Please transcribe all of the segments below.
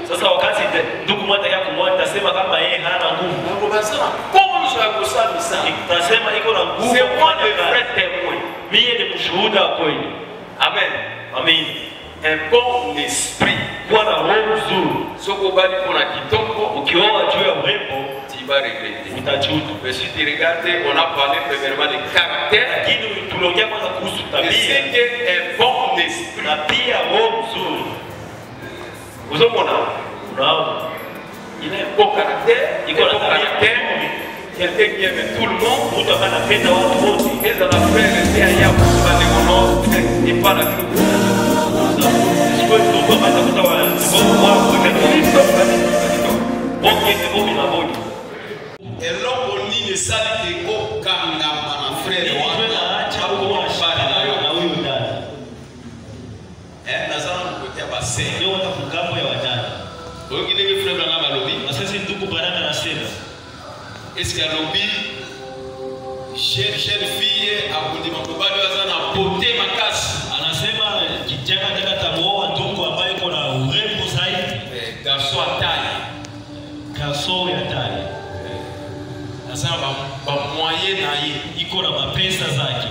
Sasa wakati ndugu mmoja yako mmoja tasema kama yeye hana nguvu. Tasema iko na nguvu. Mimi ni mshuhuda wa kweli. Amen. Amen. Un bon esprit. Kwa na roho nzuri. Soko bali kuna kitoko ukioa juu ya urembo tu vas regretter. Utajuta. Mais si tu regardes, on a parlé premièrement de caractère. Lakini tuliongea kwanza kuhusu tabia. C'est que un bon esprit. Na pia roho nzuri. Uzomona? Bravo. Il a un bon caractère. Il a un bon caractère. Quelqu'un qui aime tout le monde. Tout à fait la peine d'avoir tout le monde. Et dans la paix, il y a un et pas la clé. Est-ce qu'il y a lobby? Jeune fille, abondima kubali wazana pote makasi. Anasema kijana nataka tamuoa ndugu ambaye iko na urembo zaidi. Garçon atali. Garçon ya tali. Nasema ba moyen na yeye iko na mapesa zake.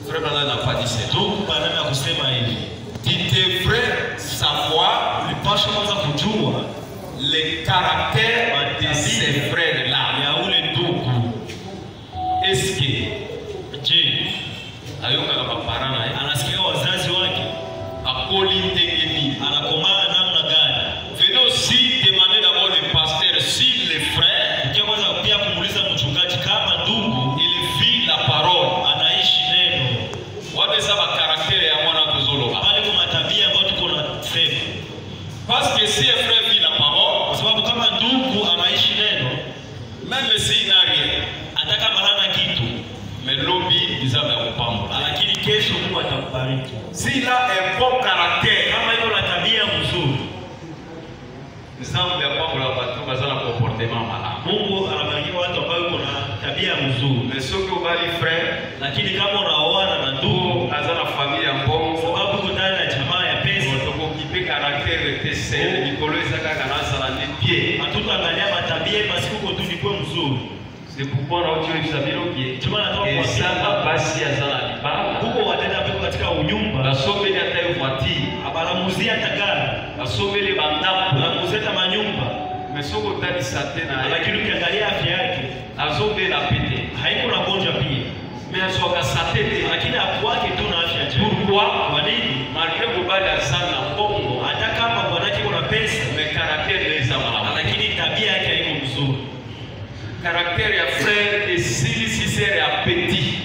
Frère bana na padise. Ndugu bana kusema hivi. Tu devrais savoir, ulipaswa kwanza kujua le caractère de ces frères là. Ya ule ndugu. Est-ce que je ayonga kama parana anasikia wazazi wake akoli ndegeni anakomaa namna gani? Venez aussi demander d'abord le pasteur si les frères qui kwanza pia kumuuliza mchungaji kama ndugu il vit la parole anaishi neno. Wale saba caractère ya mwana kuzolo bali kwa tabia ambayo tuko na sema. Parce que si un frère vit la parole, kwa sababu kama ndugu anaishi neno, même si il n'a rien ataka mahana kitu melobi bizaba kupamba lakini kesho Mungu atakubariki. Sila un bon caractère kama iko na tabia nzuri. Nzambe ya kwamba la watu bazana comportement mala. Mungu anabariki watu ambao wako na tabia nzuri. Mais sio kwa bali frère lakini kama unaoana na ndugu azana familia mbongo sababu kutana na jamaa ya pesa utoko kipe caractère tese nikoleza kaka na sala ni pied. Hatutaangalia matabia basi uko tu ndiko mzuri. C'est pourquoi on a dit que et ça n'a pas si à ça la parole. Huko watenda peko katika unyumba. Na sombe ya tayo voiture. Abalamuzia tagara. Na sombe le bandapo. Na muzeta manyumba. Mesoko tani satena. Lakini ukiangalia afya yake, azombe la pete. Haiko na gonjwa pia. Mais asoka satete. Lakini akwake tu na afya njema. Pourquoi? Kwa nini? Malgré bobali sana bongo. Hata kama bwanake kuna pesa, mais caractère les amala. Lakini tabia yake haiko mzuri. Caractère ya frère et si c'est appétit.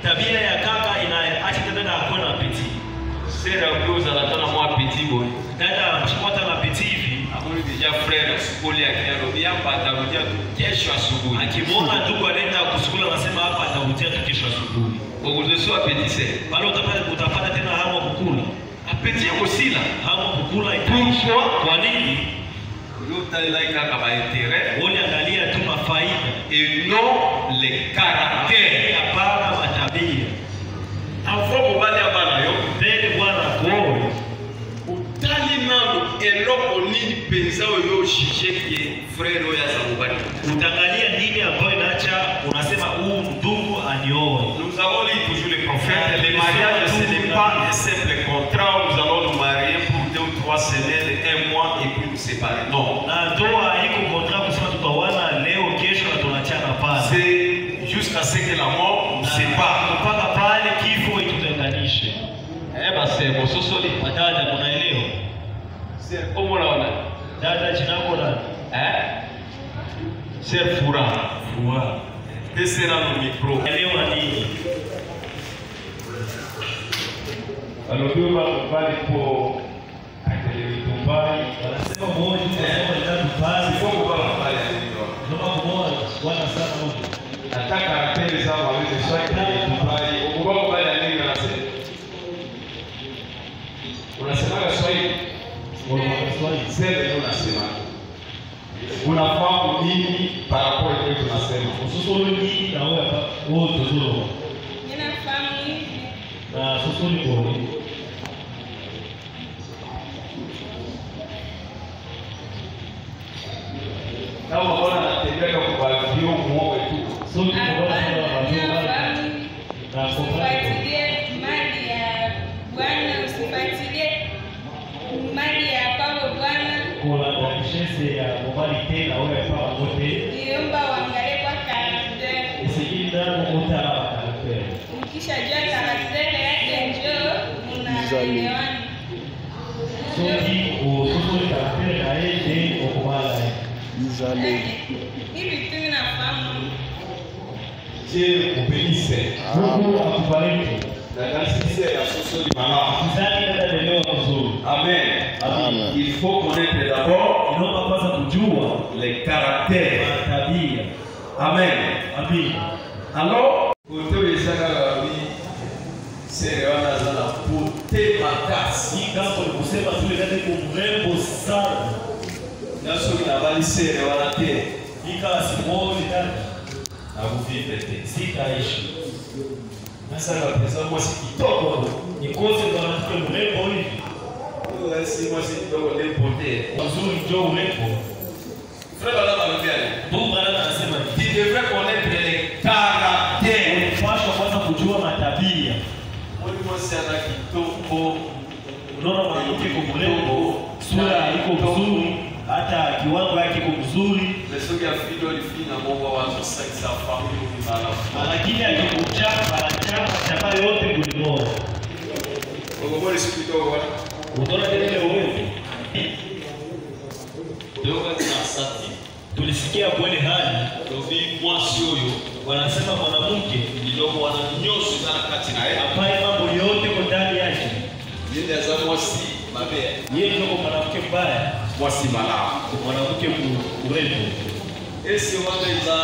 Tabia ya kaka inaacha tena hakuna appétit. Sera cause anataka mwa appétit boy. Dada mshikota na appétit hivi. Amoni deja frère skuli akiarudi hapa atarudia kesho asubuhi. Akimwona ndugu anaenda kusukula anasema hapa atarudia kesho asubuhi. Ugozo sio appétit c'est. Bado utapata tena hamu kukula. Appétit yako sila. Hamu kukula itaisha. Kwa nini? On angalia tu mafaida et non les caractères hapana matabia. Afoko bali abana yo tele bwana kwa utali nalo eloko nini penza yo shisheke frère ya zamubani. Utangalia nini ambayo inaacha unasema huu ndugu anioe. Nous avons lu toujours les prophètes, les mariages ce n'est pas un simple contrat où nous allons nous marier pour 2 ou 3 semaines, 1 mois et puis nous séparer. Non. Na ndoa iko contrat kusema tutaoana leo kesho na tunachana pale. C'est jusqu'à ce que la mort nous sépare. Mpaka pale kifo itutenganishe. Basi mososoli dada munaelewa? C'est comment unaona? Dada jina lako nani? C'est Fura. Fura. Desera no micro. Elewa nini? Alojua mbali po akilitumbai wanasema mmoja anasema tupasi kwa pale ndio. Ndio mmoja wana sana moja. Nataka apende sana waweze swali tumbai. Ubao bali nini anasema? Unasema swali. Swali sasa unasema. Unafahamu nini paraporo kwa tunasema? Usosolo nini na wewe hapa wote zuro. Ninafahamu hivi. Na usosolo kwa Usifuatilie mali ya Bwana, usifuatilie mali ya kwao Bwana. Niomba uangalie kwa karakter. Ukishajua karakter yake njoo mnaelewana. Hivi tu nafahamu. Dieu vous bénisse. Amen. Amen. Il faut connaître d'abord les caractères. Amen. Amen. Alors, c'est sasa kabisa mwasi kitoko nikose kwa mtu mrembo hivi. Si mwasi kidogo lempote. Uzuri ndio urembo. Frère bala balobiani. Mungu anasema tu devrais connaître les caractères. Unapaswa kwanza kujua matabia. Mwali mwasi ana kitoko. Unaona mwanamke kwa mrembo, sura iko nzuri, hata kiwango yake kiko nzuri. Lesoki ya video ilifina Mungu watu sasa familia ni mala. Lakini akikuchapa chapa yote kulimona. Ngomoni siku kidogo bwana. Unaona ile wewe. Ndio tunasati. Tulisikia kweli hali ndio mwasi huyo. Wanasema mwanamke ndio wananyoshi sana kati na yeye. Hapa mambo yote kwa ndani yake. Yeye za mwasi mabaya. Yeye ndio mwanamke mbaya. Mwasi malaa. Mwanamke mrembo. Ese wanda iza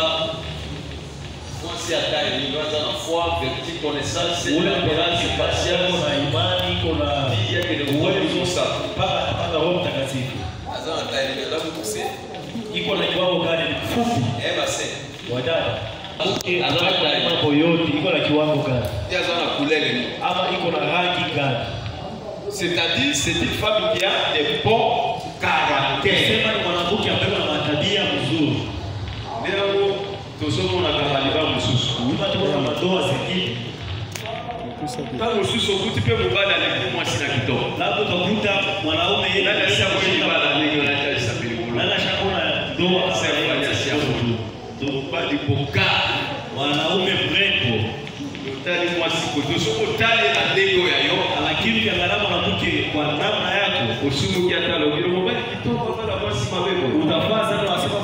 mwasi atai ni kwanza na foi, vertu, connaissance, espérance, patience na imani kuna dia kile uwezo sana mpaka Roho Mtakatifu. Azana atai ni labu kuse. Iko na kiwango gani fupi? Basi. Wadada. Okay, azana mambo yote iko na kiwango gani? Azana kulele ama iko na rangi gani? C'est-à-dire c'est une femme qui a des bons caractères. Sema ni mwanamke ambaye ana matabia nzuri. Leo tusome na kabaliba msusu. Unapata kuna madoa zingine. Tangu msusu kutipe mbada na mwasi na kitoko. Labda utakuta mwanaume yeye anasema kweli bala nyingi anataka sabiri mulu. Nana shakuna doa sasa ya siafu. Ndio bali boka mwanaume mrembo. Utali mwasi kutoso utali na dego ya yo lakini kiangalia mwanamke kwa namna yako usimu kiata logiro mbali kitoko bala mwasi mabebo utafaa sana wasema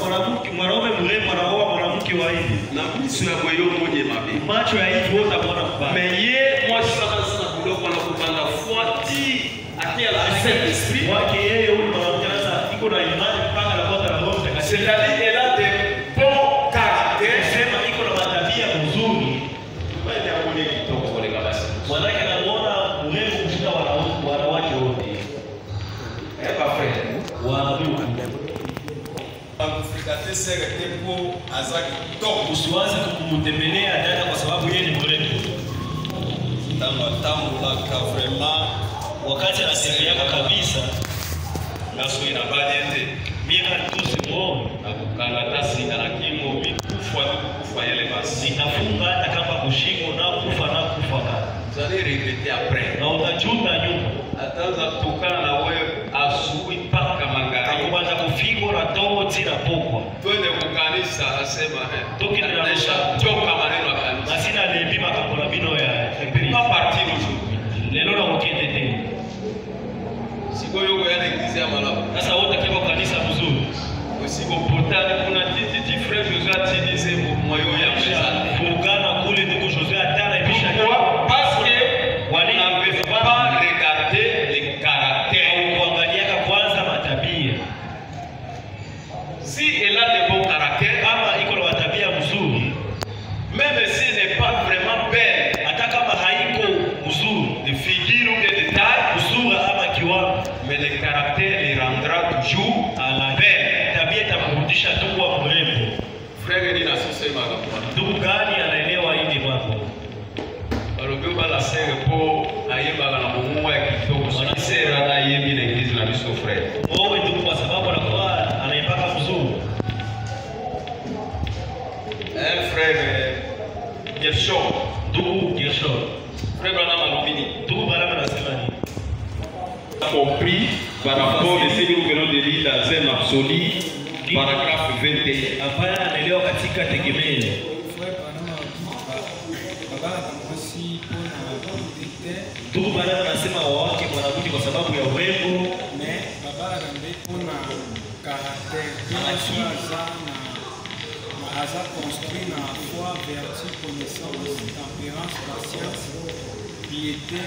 mwanaume mrembo anaoa mwanamke wa hivi na misi ya kwa hiyo mmoja mabe macho ya hivi wote utaona mbaya mais mwasi sana sana kidogo na kupanda fuati akia la saint esprit wake yeye huyu mwanamke sasa iko na imani mpaka na bota la Roho Mtakatifu c'est-à-dire elle a des bons caractères sema iko na matabia nzuri bali aone kitoko kule kabisa mwanake anaona mrembo kushinda wanawake wote parfait wa ndugu akufikate sere tempo azaki top usiwaze kumtembelea dada kwa sababu yeye ni mrembo tamu la vraiment wakati anatembea kabisa naso inabadete mimi tusi mo na kukaratasi na kimo kufa yale basi itafunga hata kama kushingo na kufa zali regretter après na utajuta nyuma ataanza kutokana na wewe asubuhi mpaka magharibi akuanza kufigo na tobo tira pokwa twende kukanisa asema tukinaisha joka maneno ya kanisa masina alipima kakola bino ya pas parti aujourd'hui lelo na mkende tena siko yoko ya eglise ya malabu sasa wote kwa kanisa mzuri usiko portale kuna titi frère Joseph tinize moyo ya mshana fugana kule ndiko Joseph atana ibisha parce que wali n'avait pas regardé les caractères kuangalia kwanza matabia si elle a de bons caractères kama iko na tabia nzuri même si n'est pas vraiment belle hata kama haiko nzuri de figure ou de détail nzuri ama kiwango mais le caractère les rendra toujours à la belle tabia itamrudisha tu kwa mrembo frère Gershon. Ndugu Gershon. Frère Branham alobini. Ndugu Branham anasema nini? Compris par rapport à ce que nous venons de lire dans un absolu, paragraphe 21. Ambaye anaelewa katika tegemeo. Ndugu Branham anasema wawake mwanamke kwa sababu ya urembo. Aza construit na foi, vertu, connaissance, tempérance, patience, piété,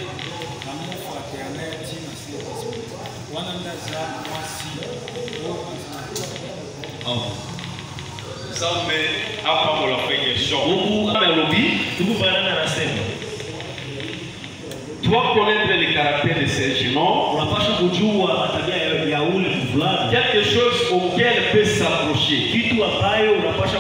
amour fraternel, digne à Saint-Esprit. Wanandaza mwasi. Nzambe hapa mulafanya Gershon. Mungu amelobi, ndugu Branham anasema. Tu dois connaître les caractères de ces gens. Unapaswa kujua tabia ya ule fulani. Quelque chose auquel peut s'approcher. Kitu ambayo unapaswa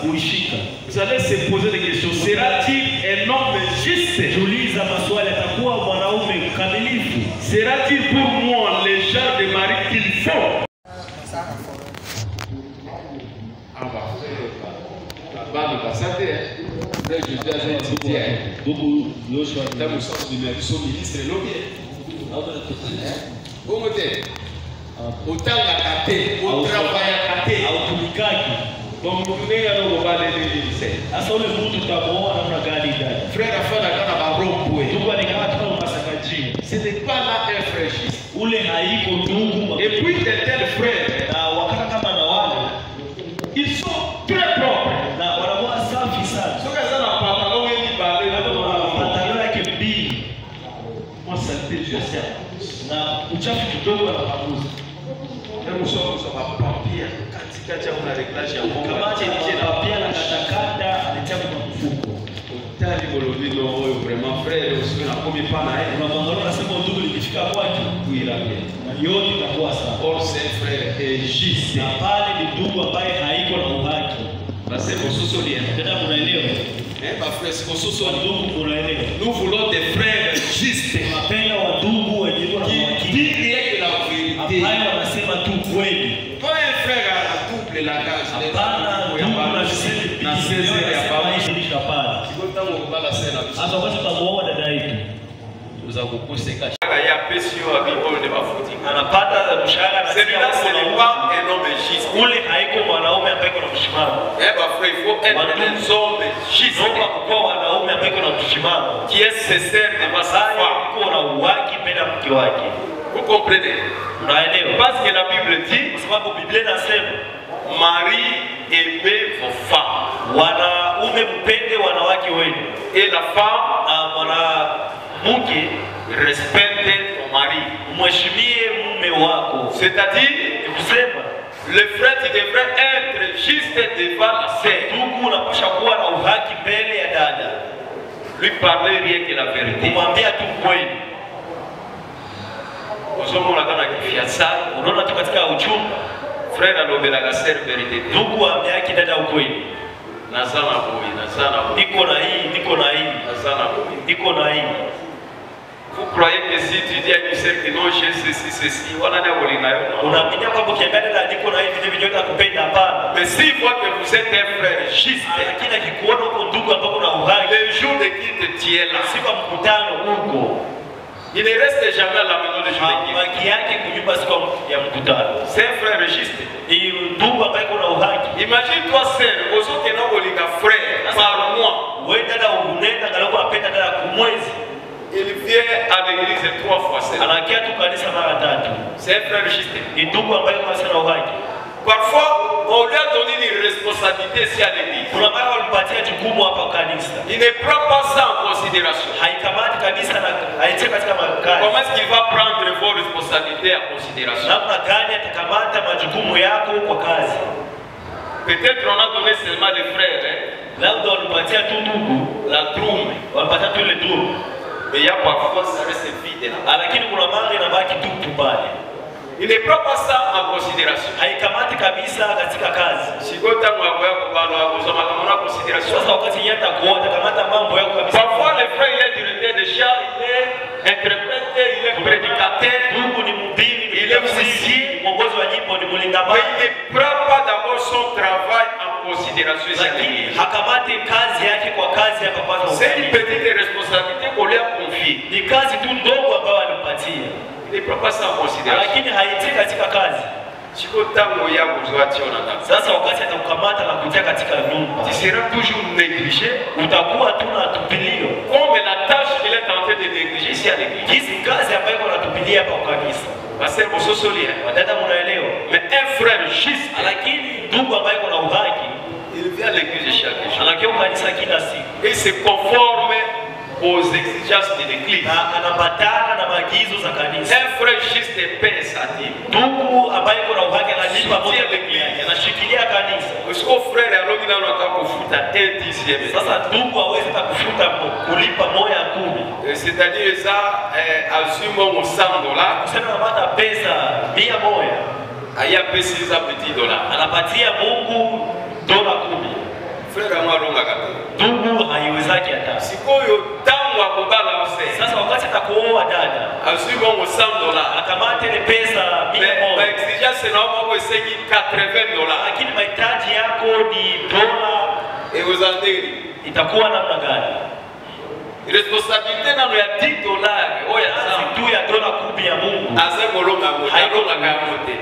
kuishika. Vous allez se poser des questions. Sera-t-il un homme juste? Tuliza maswali, atakuwa mwanaume mkamilifu? Sera-t-il pour moi le genre de mari qu'il faut? Asa ule mtu utamuoa namna gani ndani? Frère afana kana baromwe. Ndugu anakaa katika masakaji. Ce n'est pas là un frère juste. Ule haiko ndugu. Et puis de tels frères, na wakati kama na wale ils sont très propres. Na wanakuwa safi sana. Soka sana pantalon wengi bale na pantalon yake mbili. Moi saleté je sais. Na uchafu kidogo anapanguza. Hebu soma papier katika kuna reglage ya Mungu. Kama je papier na katakata anatia kwa mfuko. Tali bolobino oyo vraiment frère usio na komi pana na mwanzo anasema ndugu nikifika kwake kuila pia. Na yote itakuwa sawa. All saint frère et juste. Na pale ni ndugu ambaye haiko na uhaki. Basi bososo lia. Tena mnaelewa? Ba frère bososo ndugu mnaelewa. Nous voulons des frères justes. Tunapenda wa ndugu wenye na uhaki. Qui la vérité. Ambaye wanasema tu kweli. Pas un frère à la couple langage. Hapana, ndugu na sisi na sisi ya baba ishi hapana. Hata wakati tunamuoa dada yetu uza kukuseka ya pesi yo abibo de mafuti anapata mshahara na celui-là ce n'est pas un homme juste. Ule haiko mwanaume ambaye kuna mshimamo. Ba frère, il faut être des hommes justes. Kwa wanaume ambaye kuna mshimamo qui est sincère devant sa femme. Kuna uhaki mbele ya mke wake. Vous comprenez? Unaelewa? Parce que la Bible dit, kwa sababu Biblia inasema Marie aimez vos femmes. Wanaume mpende wanawake wenu. Et la femme, mwanamke respecte ton mari. Mheshimie mume wako. C'est-à-dire, kusema le frère tu devrais être juste devant la sœur. Ndugu unapaswa kuwa na uhaki mbele ya dada. Lui parler rien que la vérité. Kumwambia tu kweli. Unaona kana kifiasa, unaona tu katika uchumba. Frère alobela la sœur vérité. Ndugu ambaye dada ukweli. Nazana boy, nazana boy. Niko na hii, niko na hii. Nazana boy. Niko na hii. Vous croyez que si tu dis à une sœur que non j'ai ceci, wana na bolinga yo. Unaamini kwamba ukiangalia dada niko na hivi ndivyo utakupenda hapana. Mais si voit que vous êtes un frère juste, lakini akikuona uko ndugu ambapo kuna uhaki. Le jour de qui tu es là, siku ya mkutano huko. Il ne reste jamais à la maison de Dieu. Baki yake kunyumba siku ya mkutano. C'est un frère juste. Ni ndugu ambaye kuna uhaki. Imagine toi seul, osote na bolinga frère par mois. Wewe dada unenda kaloko apenda dada kumwezi. Il vient à l'église 3 fois seul. Anakia tu kanisa mara 3. C'est un frère juste. Ni ndugu ambaye kuna uhaki. Parfois, on lui a donné une responsabilité ici à l'église. Kuna mara walipatia jukumu hapa kanisa. Il ne prend pas ça en considération. Haikamati kabisa na haitia katika makazi. Comment est-ce qu'il va prendre vos responsabilités en considération? Namna gani atakamata majukumu yako kwa kazi? Peut-être on a donné seulement les frères. Labda walipatia tu ndugu, la troume. Walipatia tu ile troume. Mais il y a parfois ça reste vide là. Lakini kuna mara inabaki tu pale. Il ne prend pas ça en considération. Haikamati kabisa katika kazi. Sigota mambo yako bado kusoma kama una considération. Sasa wakati yeye atakuona kamata mambo yako kabisa. Parfois le frère il est directeur de char, il est interprète, il est prédicateur, Mungu ni mhubiri, il est musicien, mwongozi wa nyimbo ni mlingama. Mais il ne prend pas d'abord son travail en considération. Lakini hakamati kazi yake kwa C'est une petite responsabilité qu'on lui a confiée. Ni kazi tu ndogo ambayo alimpatia. Il ne prend pas ça en considération. Lakini haitii katika kazi. Siko tango ya kuzoatia na Sasa wakati atakukamata na kutia katika nyumba, tu seras toujours négligé. utakuwa tu na tupilio. Comme la tâche qu'il est en train de négliger ici à l'église. Hizi kazi ambayo wanatupilia hapa kwa kanisa. Pasteur Bososolia. Wadada mnaelewa? Mais un frère juste. Lakini ndugu ambaye kuna uhaki, Il vient à l'église chaque jour. anakiwa kanisa kila siku. Et se conforme aux exigences de l'église. Na anapatana na maagizo za kanisa. Un frère juste paie sa dîme. Ndugu ambaye kuna uhaki analipa moja pekee yake, anashikilia kanisa. Parce qu'au frère alors il a encore kufuta 1/10. Sasa ndugu hawezi kufuta kulipa moja kumi. C'est-à-dire ça assume au $100. Kusema anapata pesa 100. Aya pesa za petit $. Anapatia Mungu dola 10. Frère amalonga kata. Ndugu haiwezaki hata. Sikoyo tangu akobala ose. Sasa wakati atakuoa dada, assume au $100. akamate ile pesa 100. Mais exigence na wao eseki $80. Lakini mahitaji yako ni dola, Et vous entendez? itakuwa namna gani? Responsabilité na ya $10. Oya Kazi tu ya dola 10 ya Mungu. azekolonga hailonga kamote.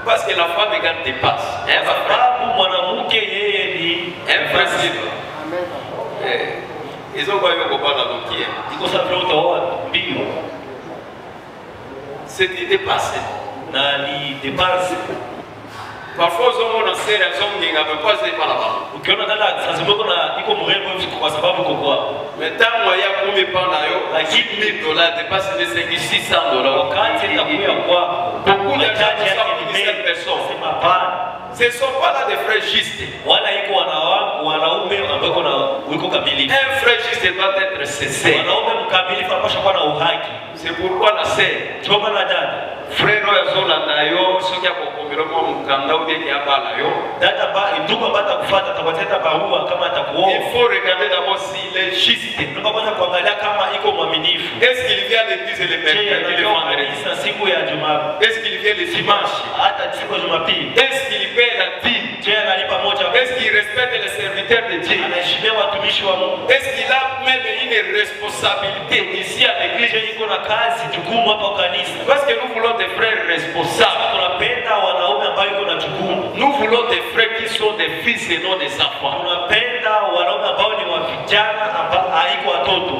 Parce que la femme égale dépasse. Kwa sababu mwanamke yeye ni Impossible. Ils ont pas eu kopana dokier. iko sawa vile utaoa mbio C'est dépassé. na ni depense. Parfois ils ont mon sœur, elles ont dit n'avait pas c'est pas là-bas. Ukiona dada sasa mbona kuna iko mrembo kwa sababu uko kwako. Mais tant moi ya kumi pana yo, lakini $1000 dépasse les $600. Wakati itakuwa kwako, Beaucoup de gens mahitaji ne yake savent ni pas mengi. cette personne. Sema hapana. Ce ne sont pas là des frères justes. Wala iko wanaume ambao kuna uko kamilifu. Un frère juste doit être sincère. Wanaume mkamilifu anapaswa kuwa na uhaki. C'est pourquoi la sœur, Choma na dada. frère oyo azolanda yo soki akokomela mwa mokanda obieki abala yo. Dada ndugu ambaye atakufuata atakuletea barua kama atakuoa. Il faut regarder d'abord s'il est juste. Ndio kwanza kuangalia kama iko mwaminifu. Est-ce qu'il vient à l'église le mercredi, le vendredi? Siku ya Jumaa. Est-ce qu'il vient le dimanche? Hata siku ya Jumapili. Est-ce qu'il paie la dîme? Je analipa moja. Est-ce qu'il respecte les serviteurs de Dieu? Anaheshimia watumishi wa Mungu. Est-ce qu'il a même une responsabilité ici à l'église? Je iko na kazi jukumu hapa kanisa. Parce que nous voulons des frères responsables. Tunapenda wanaume ambao iko na jukumu. Nous voulons des frères qui sont des fils et non des enfants. Tunapenda wanaume ambao ni wa vijana ambao haiko watoto.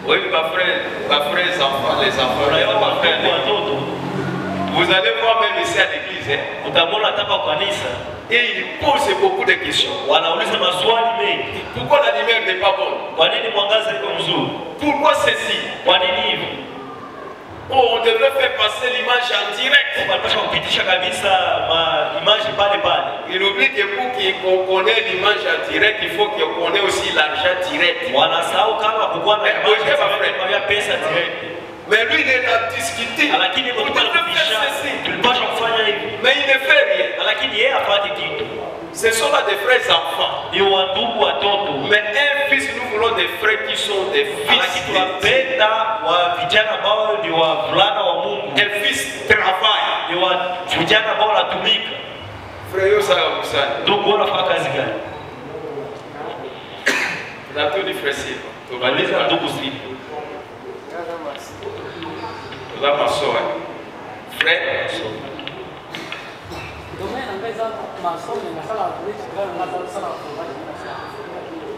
Oui, ma frère, enfants, les enfants, les enfants. Watoto. Vous allez voir même ici à l'église, hein, Utamwona hapa kwa kanisa. et il pose beaucoup de questions. Wanauliza maswali mengi. Pourquoi la lumière n'est pas bonne? Kwa nini mwangaza iko mzuri? Pourquoi ceci? Kwa nini hivi? Oh, on devrait faire passer l'image en direct. Wanapaswa kupitisha kabisa image pale pale. Il oublie que pour qu'on connaisse l'image en direct, il faut qu'on connaisse aussi l'argent direct. Wanasahau kama kukuwa na Mais ya pesa direct. Mais lui, il est là discuter. Lakini On kwa devrait faire ceci. tulipaswa kufanya hivi. Mais il ne fait rien. Lakini yeye hafati kitu. Ce sont là des frères enfants. Ni wandugu watoto. Mais un fils, nous voulons des frères qui sont des fils. Lakini tunapenda wa vijana ambao ni wavulana wa Mungu. Un fils travaille. Ni wa vijana ambao wanatumika. Frère, yo ça vous ça. Ndugu wanafanya kazi gani? La tour du frère Silva. Tumaliza ndugu sisi. La maçon. Frère.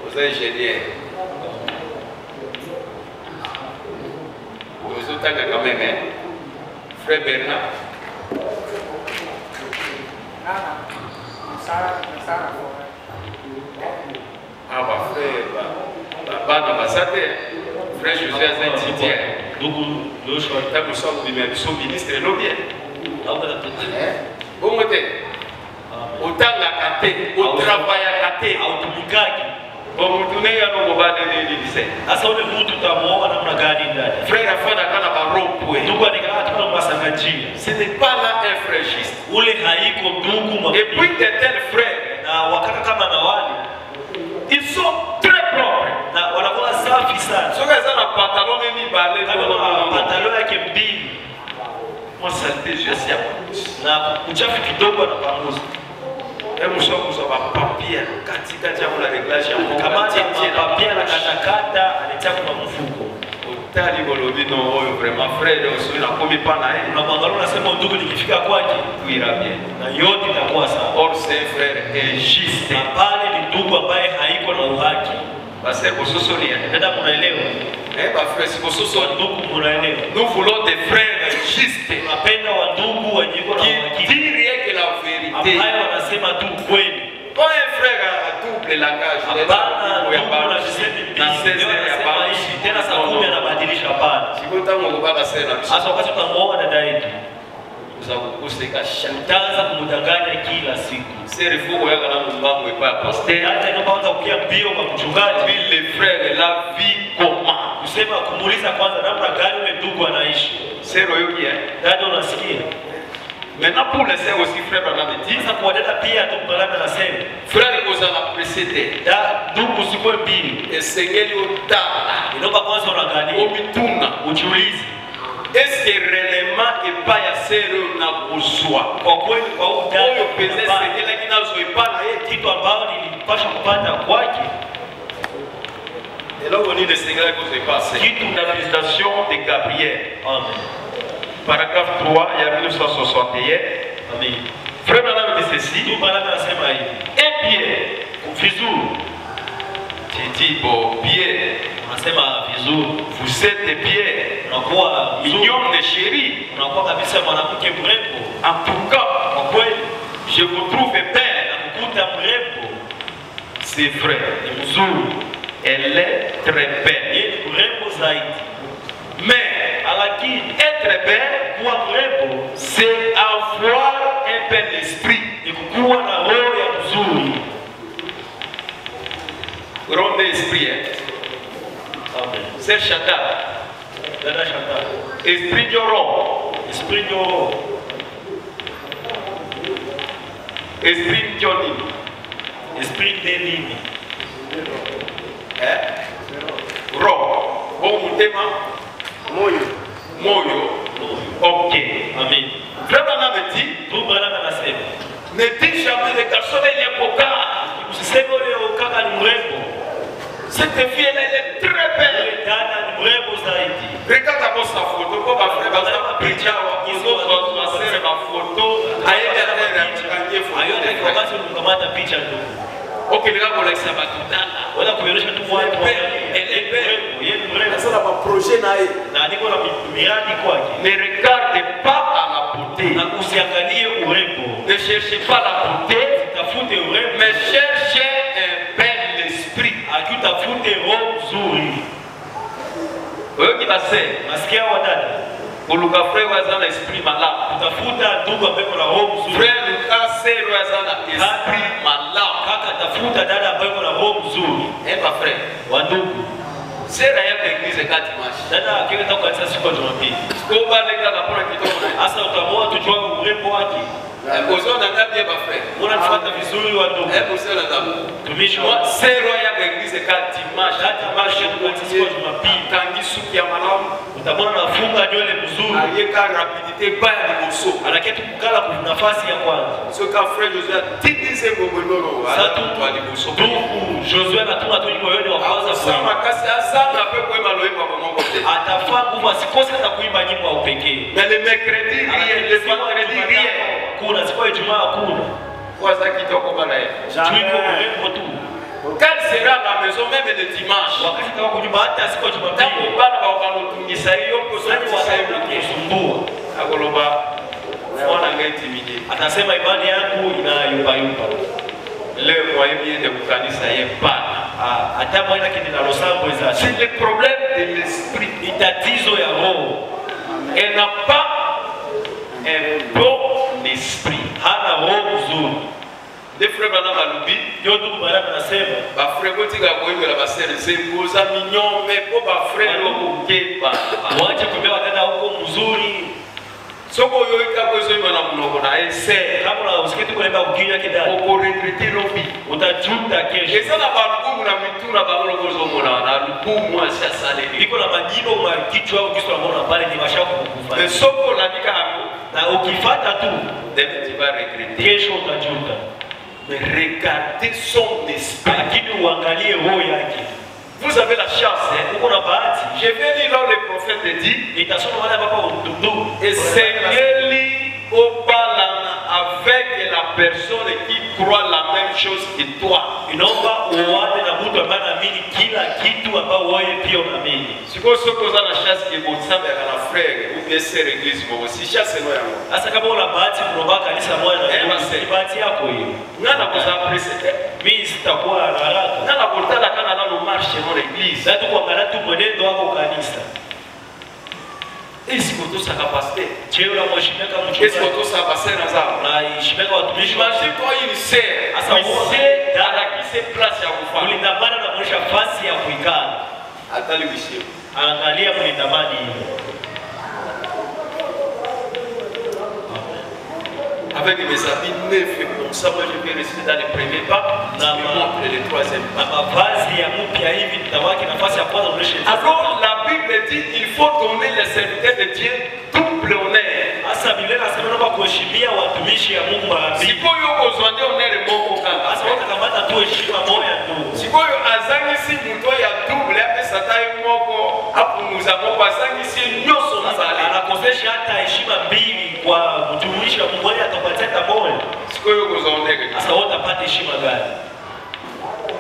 Vous êtes ingénieur. Vous êtes quand même, hein? Frère Bernard. Ah, bah, frère, bah, l'ambassadeur. Frère Josué est un titien. Ndugu Joshua Nous sommes ministres et non bien. naomba tatuti. Bon, autant la kate, au travail à kate. Hautumikaki. Bon, vous tournez à nos bas de lycée. Sasa ule mtu utamuoa namna gani ndani? Frère, afin d'akana barompo. Ndugu anakaa katika masanga njia. Ce n'est pas là un frère juste. Ule haiko ndugu Et puis de tels frères, na wakaka kama na wale ils sont très propres. na wanakuwa safi sana. Ceux qui ont un pantalon et ni balai, Kama pantalon yake mbili moi saleté, je sais pas. na uchafu kidogo anapanguza. Et nous sommes papier, katika jambo la réglage ya Kamata papia na katakata Tali bolobi non vraiment frère aussi na komi pas na yeye. Unamwangalia unasema ndugu nikifika kwake Tout ira bien. na yote itakuwa sawa. Or c'est frère injuste. Na pale ni ndugu ambaye haiko na uhaki. Parce que sosoni. Dada mnaelewa? Ba frère si sosoni. Ndugu mnaelewa? Nous voulons des frères justes. Tunapenda wa ndugu wenye na uhaki. Qui disent rien que la vérité. Ambaye wanasema tu kweli. Pas un frère à double langage. Hapana, ndugu na sisemi na 16 ya baishi tena saa 10 anabadilisha hapana. Sikota Mungu baba sena. Sasa wakati tunamuoa dada yetu uzakuseka utaanza kumdanganya kila siku. Serifuko yaka na mbango ipa pasteur. Hata inapoanza kukia mbio kwa mchungaji vile frère la vie comment. Kusema kumuuliza kwanza namna gani yule ndugu anaishi. Sero yoki dada unasikia? Maintenant pour les sœurs aussi frère on a dit sasa kwa dada pia tukubalana na sema. Frère koza la précédé. Da ndugu sikwe mbili. Esengeli utala. Inaomba kwanza unaangalia. Omituna ujiulize. Est-ce que réellement et pas ya sero na kuswa. Kwa kweli kwa udada oyo pese sengeli kinazo ipana kitu ambao nilipasha kupata kwake. Et là on dit le Seigneur qu'on se passe. Qui toute la visitation de Gabriel. Amen. Paragraphe 3, il y a 1961. Amen. Frère Madame dit ceci. Tout malade anasema hivi. Et Pierre, vizuri. Tu dis bon Pierre, unasema vizuri. Vous êtes Pierre. Unakuwa mignon de chérie. Unakuwa kabisa mwanamke mrembo. En tout cas, kwa kweli, je vous trouve belle. Nakukuta mrembo. C'est vrai. Ni mzuri. Elle est très belle. Yeye ni mrembo zaidi. Mais lakini être belle, kuwa mrembo, c'est avoir un bel esprit. Ni kuwa na roho ya mzuri. Roho d'esprit. Amen. C'est Shaddai. Dada Shaddai. Esprit de roho. Esprit de roho. Esprit de nini? Esprit de nini? Roho. Bon mutema. Moyo. Moyo. Ok. Amen. Vraiment me dit. Tout Branham anasema. Ne dis jamais les garçons il est coca. Usiseme ule ukaka ni mrembo. Cette fille elle est très belle. Dada ni mrembo zaidi. Regarde d'abord sa photo. Kwa frère bazama picha wa kizozo wa sere ma photo. Aenda tena kanye photo. Ayona kwa wakati unakamata picha ndio. Okay, les gars pour l'exemple batutana. Wala kuonyesha tu watu wa elle est belle. Yeye ni mrembo. Sasa na projet naye. Na niko na miradi kwake. Ne regarde pas à la beauté. Na usiangalie urembo. Ne cherchez pas la beauté, tafute urembo, mais cherchez un bel esprit. Akitafute roho nzuri. Wewe kinasema, nasikia wadada. Uluka frère wazana esprit malade. Utafuta ndugu ambaye ana roho nzuri. Frère Lucas sero wazana esprit malade. Kaka tafuta dada ambaye ana roho nzuri. Eba frère, wa ndugu. Sera yako eglise kati mashi. Dada akienda kwa kanisa siku ya Jumapili. Kwa leka na pona kidogo. Asa utamoa tujua urembo wake. Ozona ngabie ba frère. Unafuata vizuri wa ndugu. Hebu sema damu. Tumishi wa sero yako eglise kati mashi. Kati mashi kwa kanisa siku ya Jumapili. Tangi suki ya malamu. Utamwona nafunga nywele mzuri. Aliyeka rapidité baya ni moso. Anaketi kukala kwa nafasi ya kwanza. So ka frère Josué titize ngomololo. Sasa twali moso. Ndugu Josué anatuma tu nyimbo yote wa kwanza sama kasi asana pe kwa maloimba kwa Mungu te. Atafaa nguvu asikose hata kuimba nyimbo ya upekee. Mais le mercredi rien, le vendredi rien. Kuna siku ya Ijumaa hakuna. Kwanza kitoko bana yeye. Tuiko urembo tu. Quelle sera la maison même le dimanche? Wakati kama kunyumba hata siku ya Jumapili. Tangu bana bakalotumisa hiyo kusani wasaibu kusumbua. Akoloba mwana ngeti mije. Atasema imani yangu inayumba yumba. Leo kwa hiyo ndio kukanisa yeye bana. Hata mwana kidina losambo za. C'est le problème de l'esprit. Ni tatizo ya roho. Elle n'a pas un bon esprit. Hana roho nzuri. Des frères bana balubi. Yo ndugu bana anasema. Ba frère botika koiwe la basere semboza mignon mais ko ba frère lokeba. Waache kubeba dada huko mzuri. Soko yo ikakozo imana mnoko na ese. Kama usiketi kulemba ukinya kidada. Oko regretter lobi. Utajuta kesho. Esa na balubu na mituna balolo kozo mona na lubu asia sale. Iko na majibu makichwa au kisu ambao pale ni mashaka kukufa. Mais soko la nika hapo na ukifuata tu demain tu vas regretter. Kesho utajuta. Mais regardez son esprit. Lakini uangalie roho yake. Vous avez la chance. Uko na bahati. Je vais lire là où le prophète dit. Itasoma wale ambao Et Seigneur obalana avec la personne qui croit la même chose que toi. Inaomba uone na mtu ambaye anaamini kila kitu ambao wewe pia unaamini. Siko soko za na chance que Botsambe kana frère ou bien sœur église mo si chance no yango. Sasa kama una bahati kuomba kanisa moja na bahati yako hiyo. Ngana kuza presse. Mimi sitakuwa na haraka. Ngana kutala kana na no marche no l'église. Sasa tukuangalia tu mwenendo wako kanisa. Est-ce que tout ça capacité? Cheo la mheshimiwa kama Est-ce que tout ça passer dans ça? Na heshimika watumishi wa Imagine toi une sœur. Asa Asa dada qui se place ya kufanya. ulindamana na kuonyesha fasi ya kuikaa. Atali bishio. Angalia kulindamani hiyo. Avec mes habits neufs comme ça, moi je vais rester dans les premiers pas, je me montre les troisième pas. Mavazi ya mpya hivi nitabaki nafasi ya kwanza kuonesha. Alors la Bible dit il faut donner les serviteurs de Dieu double honneur. Asa Biblia inasema kwamba kuheshimia watumishi ya Mungu mara mbili. Sikoyo kozwande honneur moko kaka. Asa watakamata tu heshima moja tu. Sikoyo azangisi muto ya double ape satai moko apunguza moko azangisi nyoso nazali. Anakosesha hata heshima mbili kwa mtumishi wa Mungu atapatia hata moja. Sikoyo kozwande. Asa watapata heshima gani?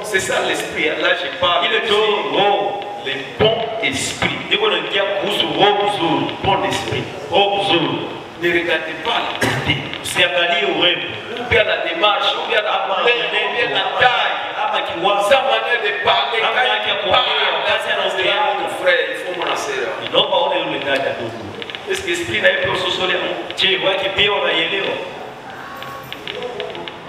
C'est ça l'esprit. Là je parle. Ile ndio roho, le bon esprit. Niko naingia kuhusu roho nzuri, Bon esprit. roho nzuri. Ne regardez pas la beauté. Usiangalie urembo. Ou bien la démarche, ou bien la couleur, ou bien la taille. Ama kiwango. Sa manière de parler, Namna yake ya kuongea, kazi anaongea. mon frère, il faut mon assureur. Inaomba one yule dada ndugu. Est-ce que l'esprit n'a pas sossolé? Je, wake pia unaielewa?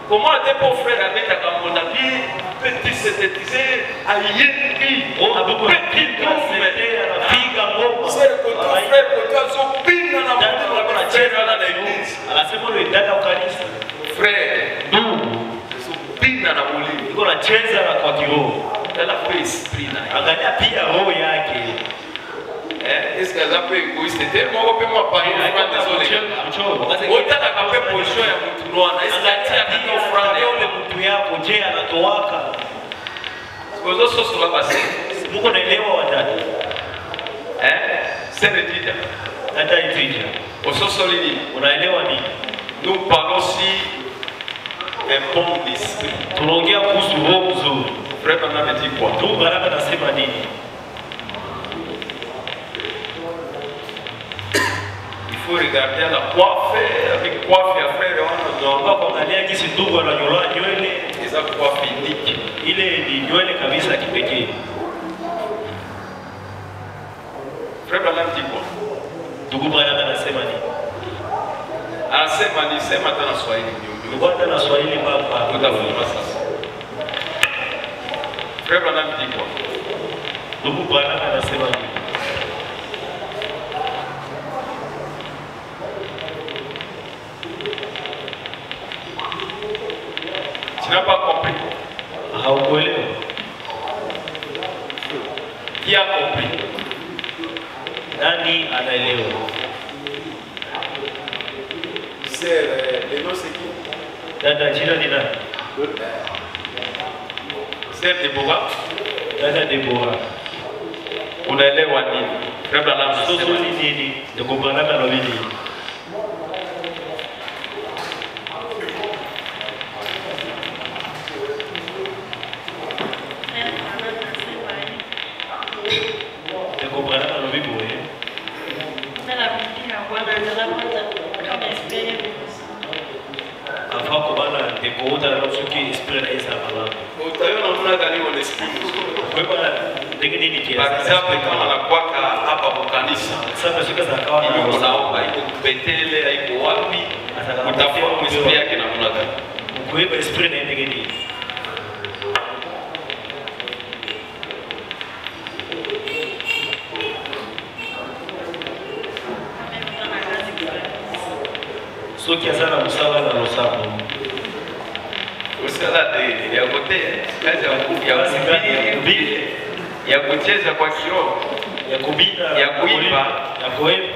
Comment tes pauvres frères avec ta camonabi, petit synthétisé, aïe, Oh, abubu petit anapiga ngoma. c'est que ton frère, que toi, son pin dans la Dada main, wako la anacheza dans na l'église. anasema yule dada wa kanisa. Frère, Ndugu, son pin dans la mouli. niko nacheza na kwa kiroho. Elle a fait esprit là. Angalia pia roho yake. Est-ce qu'elle a fait égoïste? Tellement on peut m'apparler, désolé. Otaka kape position ya mtu mwana. Est-ce qu'elle a dit au frère yule mtu yako je anatowaka? Sikozo soso la basi. Mungu naelewa wadada. C'est le titre. Dada itija. Ososo lini. Unaelewa nini? Nous parlons aussi d'un bon esprit. Tunaongea kuhusu roho nzuri. Frère Bana me dit quoi? Tu baraka nasema nini? Il faut regarder la coiffe avec coiffe ya frère Naomba kuangalia jinsi ndugu ananyolewa nywele. eza coiffe unique. Ile ni nywele kabisa kipekee. Frère Bana me dit quoi? Ndugu baraka nasema nini? Anasema ni sema tena Swahili ndio. Ngoja na Swahili baba. Utafunga sasa. Frère Bana me dit quoi? Ndugu baraka nasema nini? Tu n'as pas compris. Haukuelewa? Qui a compris? Nani anaelewa? C'est le nom c'est qui? Dada jina ni nani? C'est Deborah. Dada Deborah. Unaelewa nini? Frère Bana Soso anasema ni nini? Ndugu baraka na nini? Ndugu baraka na nini wewe? Avant ko bana ndeko uta na soki esprit na isa mama. utaiona mna gani wa esprit. Kwa bana ndenge nini kiasi? Par exemple kama nakwaka hapa kwa kanisa. Sasa shika za kawa Hiyo na unaomba iko betele iko wapi? Utafuta esprit yake na mna gani? kuiba esprit na ndenge nini? Soki azana musawa na rosapo. Usala de ya kote kazi ya kubili ya kucheza kwa kiroho Ya kubina, ya kuimba ya kuimba.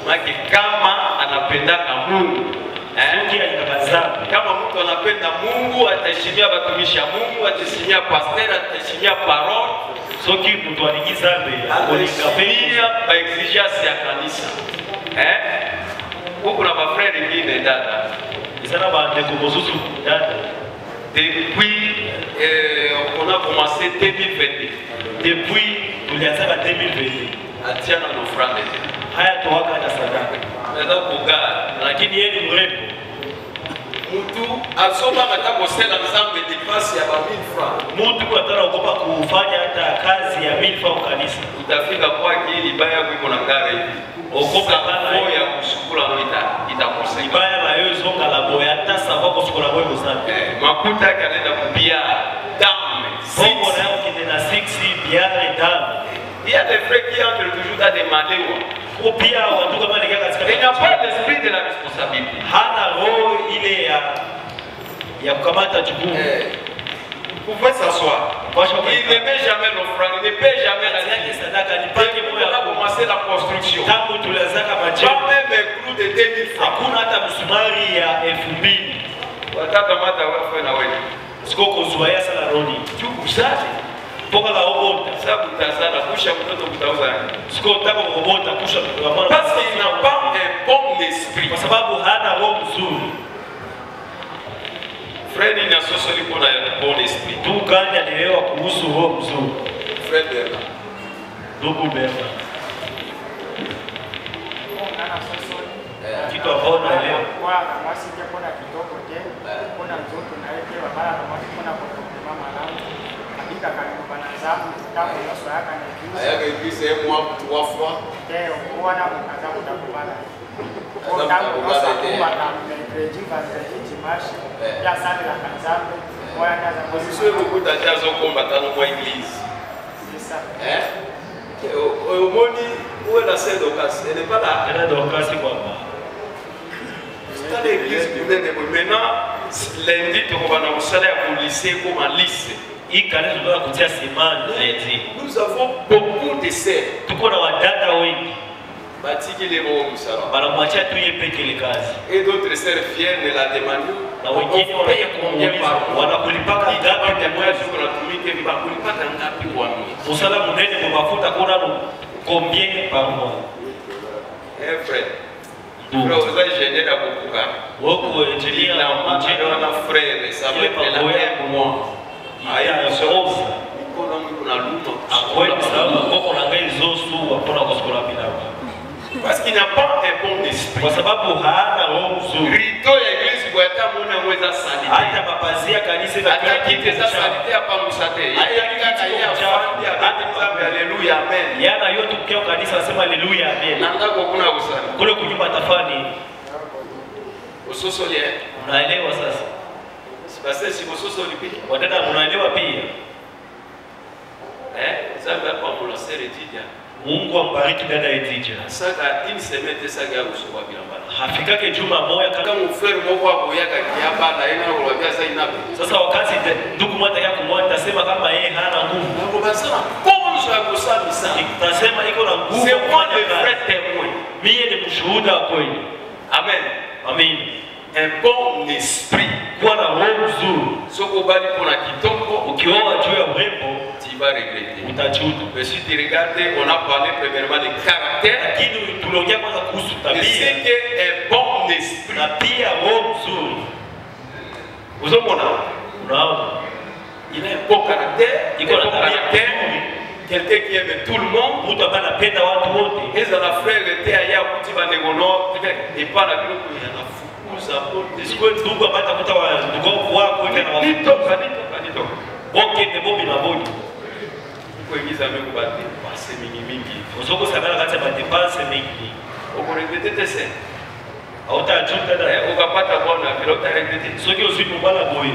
maki kama anapendaka Mungu Kama mtu anapenda Mungu ataheshimia watumishi wa Mungu, ataheshimia pastor, ataheshimia parole. Soki mtu anigiza ataheshimia exigence ya kanisa. Huko na mafrère wengine dada. Isana bande kumosusu dada. Depuis on a commencé 2022. Depuis tulianza 2022. Atiana n'ofrande. Haya toaka na sadaka. Ndio kugaa, lakini yeye ni mrembo. Mtu asoma matako sela nzambe dipasi ya 1000 francs. Mtu kwa tara ukopa kufanya hata kazi ya 1000 francs kanisa. Utafika kwake ili baya kuiko na ngare hivi. Okopa kana ya kusukula noita itakosa. Ibaya na yeye zonga la boya hata sababu kusukula boya sana. Makuta yake anaenda kupia damu. Bongo na yao kidena 6 biare damu. Il y a des frères qui entrent toujours à demander. Ou pia watu kama ni katika. Il n'y a pas l'esprit de la responsabilité. Hana roho ile ya kukamata jukumu. Vous pouvez s'asseoir. Il ne met jamais l'offrande, il ne paie jamais la dîme. On a commencé la construction. Pas même un clou de 2000 francs. Hakuna hata msumari ya 2000. Wataka mata wafu na wewe. Siko kuzoea sana roni. Chuku safi. Poka la obota. Sababu utazana kusha mtoto utauza. Siko utaka obota kusha mtoto. Parce qu'il n'a pas un bon esprit. Kwa sababu hana roho nzuri. Frère ni asosoli kuna bon esprit. Tu gani alielewa kuhusu roho nzuri? Frère Bernard. Ndugu Bernard. Kitu ambao naelewa. Kwa mwasi je kuna kidogo tena. Kuna mtoto na yeye kwa bala kama kuna kwa mama langu. Hakika karibu bana zangu kitabu na sura yake na kiusa. Ayaka ikise moi 3 fois. Ndio kuona mkaza kutakubana. Kwa tangu kosa kuwa na mrejiva dimanche ya sala la kanzambe. Kwa ndaza position ukuta jazo komba tano kwa église. C'est ça. Omoni où est la scène d'occasion? Elle n'est pas là. Elle est d'occasion quoi. Dans l'église maintenant lundi tu vas dans le salaire au lycée comme un lycée. Nous avons beaucoup de sœurs. Et d'autres sœurs fières ne la demandent. Combien par mois? Eh frère. Vous êtes gêné à beaucoup. Vous êtes gêné à frère. Ça va être la même moi. Parce qu'il n'a pas un bon esprit. Rito ya église kwa mwana mweza sanite. Hata mapazia kanisa na kila kitu za sanite hapa msate. Hata ya fandi hata haleluya amen. Yana yote ukio kanisa nasema haleluya amen. Nanga kwa kuna usani. Kule kunyumba tafani. Usosolie. Unaelewa sasa? Basi si usosolie pia. Wadada unaelewa pia. Sasa hapa mwana sere tidia. Mungu ambariki dada Edija. Sasa une semaine sasa ya usowa bila bana. Hafikake juma moja kama mfere moko wako yaka kiaba na ina kulobia sasa inapi. Sasa wakati ndugu mmoja yako mmoja tasema kama yeye hana nguvu. Mungu basema bonjo ya kusami sana. Tasema iko na nguvu. C'est moi le vrai témoin. Mimi ni mshuhuda kweli. Amen. Amen. Un bon esprit. Kuwa na roho nzuri. Soko bali kuna kitoko ukioa juu ya urembo tu vas regretter. Utajuta. Mais si tu regardes, on a parlé premièrement de caractère. Lakini tuliongea kwanza kuhusu tabia. C'est que un bon esprit. Na pia roho nzuri. Uzomona? Unaona? Il a un bon caractère. Il a un bon caractère. Quelqu'un qui aime tout le monde. Mtu ambaye anapenda watu wote. Eza na frère était aya kuti ba negono et pas la bilo ko yana fukuza pote. Siko ndugu ambaye atakuta wa ndugu wako na wafukuza. Kanito. Boke de bobi na bobi. Kuingiza mengu ba dépenses mingi. Usoko sabana kati ya dépenses mingi. Uko regretter ça. Hautajuta dada. Ukapata bwana vile utaregretter. Soki usiku bwana boy.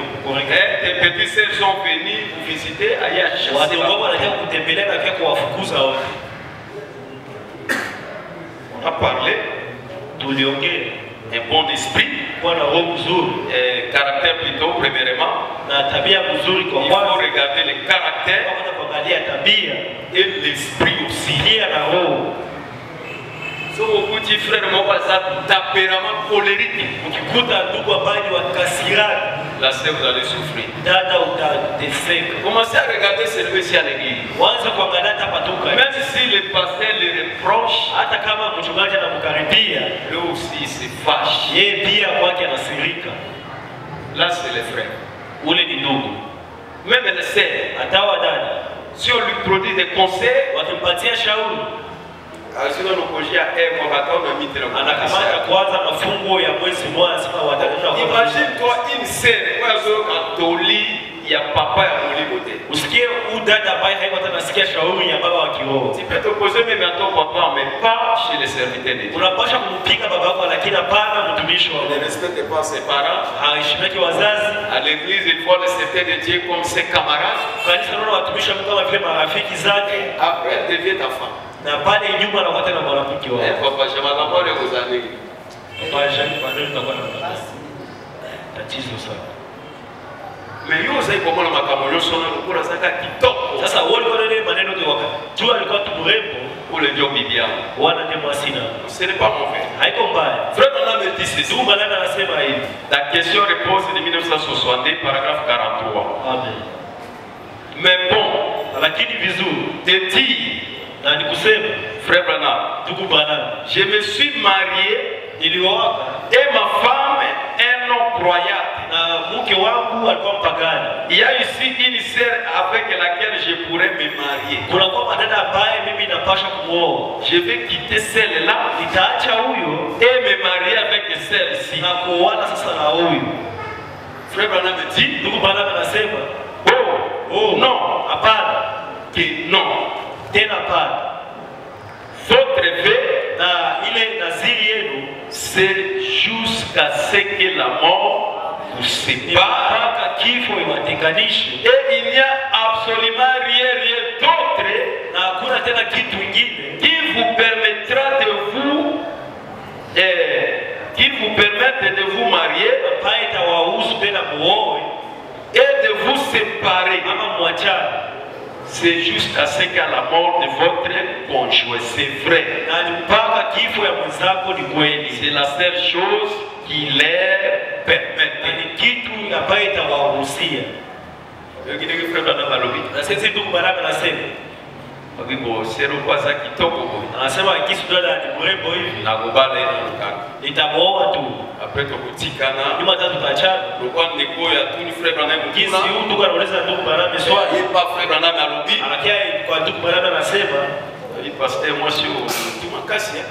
Tes petits sœurs sont venus vous visiter aya chasser. Watu wao wanataka kutembelea na pia kuwafukuza wote. On a parlé. Tuliongea un bon esprit, kuwa na roho nzuri, caractère plutôt premièrement, na tabia nzuri kwa il kwanza. faut regarder le caractère Kwanza kuangalia tabia et l'esprit aussi. pia na roho. Soko petit frère mon ça tempérament colérique. Ukikuta ndugu ambaye ni wakasirani, La sœur vous allez souffrir. dada utateseka. Commencez à regarder celui ci à l'église. Wanza kuangalia hata patoka. Même si le pasteur le reproche, Hata kama mchungaji anamkaribia, lui aussi il se fâche. yeye pia kwake anasirika. Là c'est les frères. Ule ni ndugu. Même les sœurs, Hata wadada si on lui produit des conseils, wakimpatia shauri, sinon nous cogea moi quand on a mis le anakamata kwanza mafungo ya mwezi mmoja, sema watakata. Imagine toi une sœur, catholique, il y a papa et mon liboté. Usikie huyu dada ambaye haiko hata nasikia shauri ya baba wa kiroho. Tu peux t'opposer même à ton papa, mais pas chez les serviteurs de Dieu. Unapasha kumpiga baba wako, lakini hapana mtumishi wa On ne Mungu. respecte pas ses parents. Haheshimiki wazazi. À l'église, il faut les serviteurs de Dieu comme ses camarades. Kanisa naona watumishi wa Mungu kama vile marafiki zake, Après, elle devient ta femme. na pale nyuma anakuwa tena marafiki wao. Papa, je m'attends aux années. Papa Jean pale tutakuwa na tatizo sana. Mais yo sai kwa mwana makambo sona lokula saka kitoko. Sasa wale kwa nini maneno kwa wakati. Tu alikuwa tu mrembo, Ule ndio bibi yangu. wana ni mwasina. Ce n'est pas mauvais. Haiko mbaya. Frère Nana me dit ceci. Tu malana anasema hivi. La question repose de 1962, paragraphe 43. Amen. Mais bon, Lakini vizuri de dire, na nikusema frère Branham, ndugu bwana, je me suis marié nilioaka et ma femme est non croyante. na mke wangu alikuwa mpagani. Il y a ici une sœur avec laquelle je pourrais me marier. Kuna kwa madada ambaye mimi napasha kumuoa. Je vais quitter celle-là Nitaacha huyo et me marier avec celle-ci. na kuoana sasa na huyu. Frère Branham me dit, Ndugu bwana anasema, oh, non, hapana, que non. tena hapana. Votre vœu, Na ile naziri yenu c'est jusqu'à ce que la mort vous ni sépare. mpaka kifo iwatenganishe, Et il n'y a absolument rien d'autre na hakuna tena kitu kingine qui vous permettra de vous, qui vous permette de vous marier ambaye itawahusu tena muoe et de vous séparer. ama mwachane. C'est jusqu'à ce qu'à la mort de votre conjoint. C'est vrai. Na ni mpaka kifo ya mwenzako ni kweli. C'est la seule chose qui leur Na permet. ni kitu ambaye itawahusia. Na sisi ndugu baraka nasema, anasema kisu dada ni mrembo hivi, nitamuoa tu. Nyuma tatu tutaachana. Kisi huyu ndugu anauliza ndugu baraka swali. Anakia kwa ndugu baraka anasema,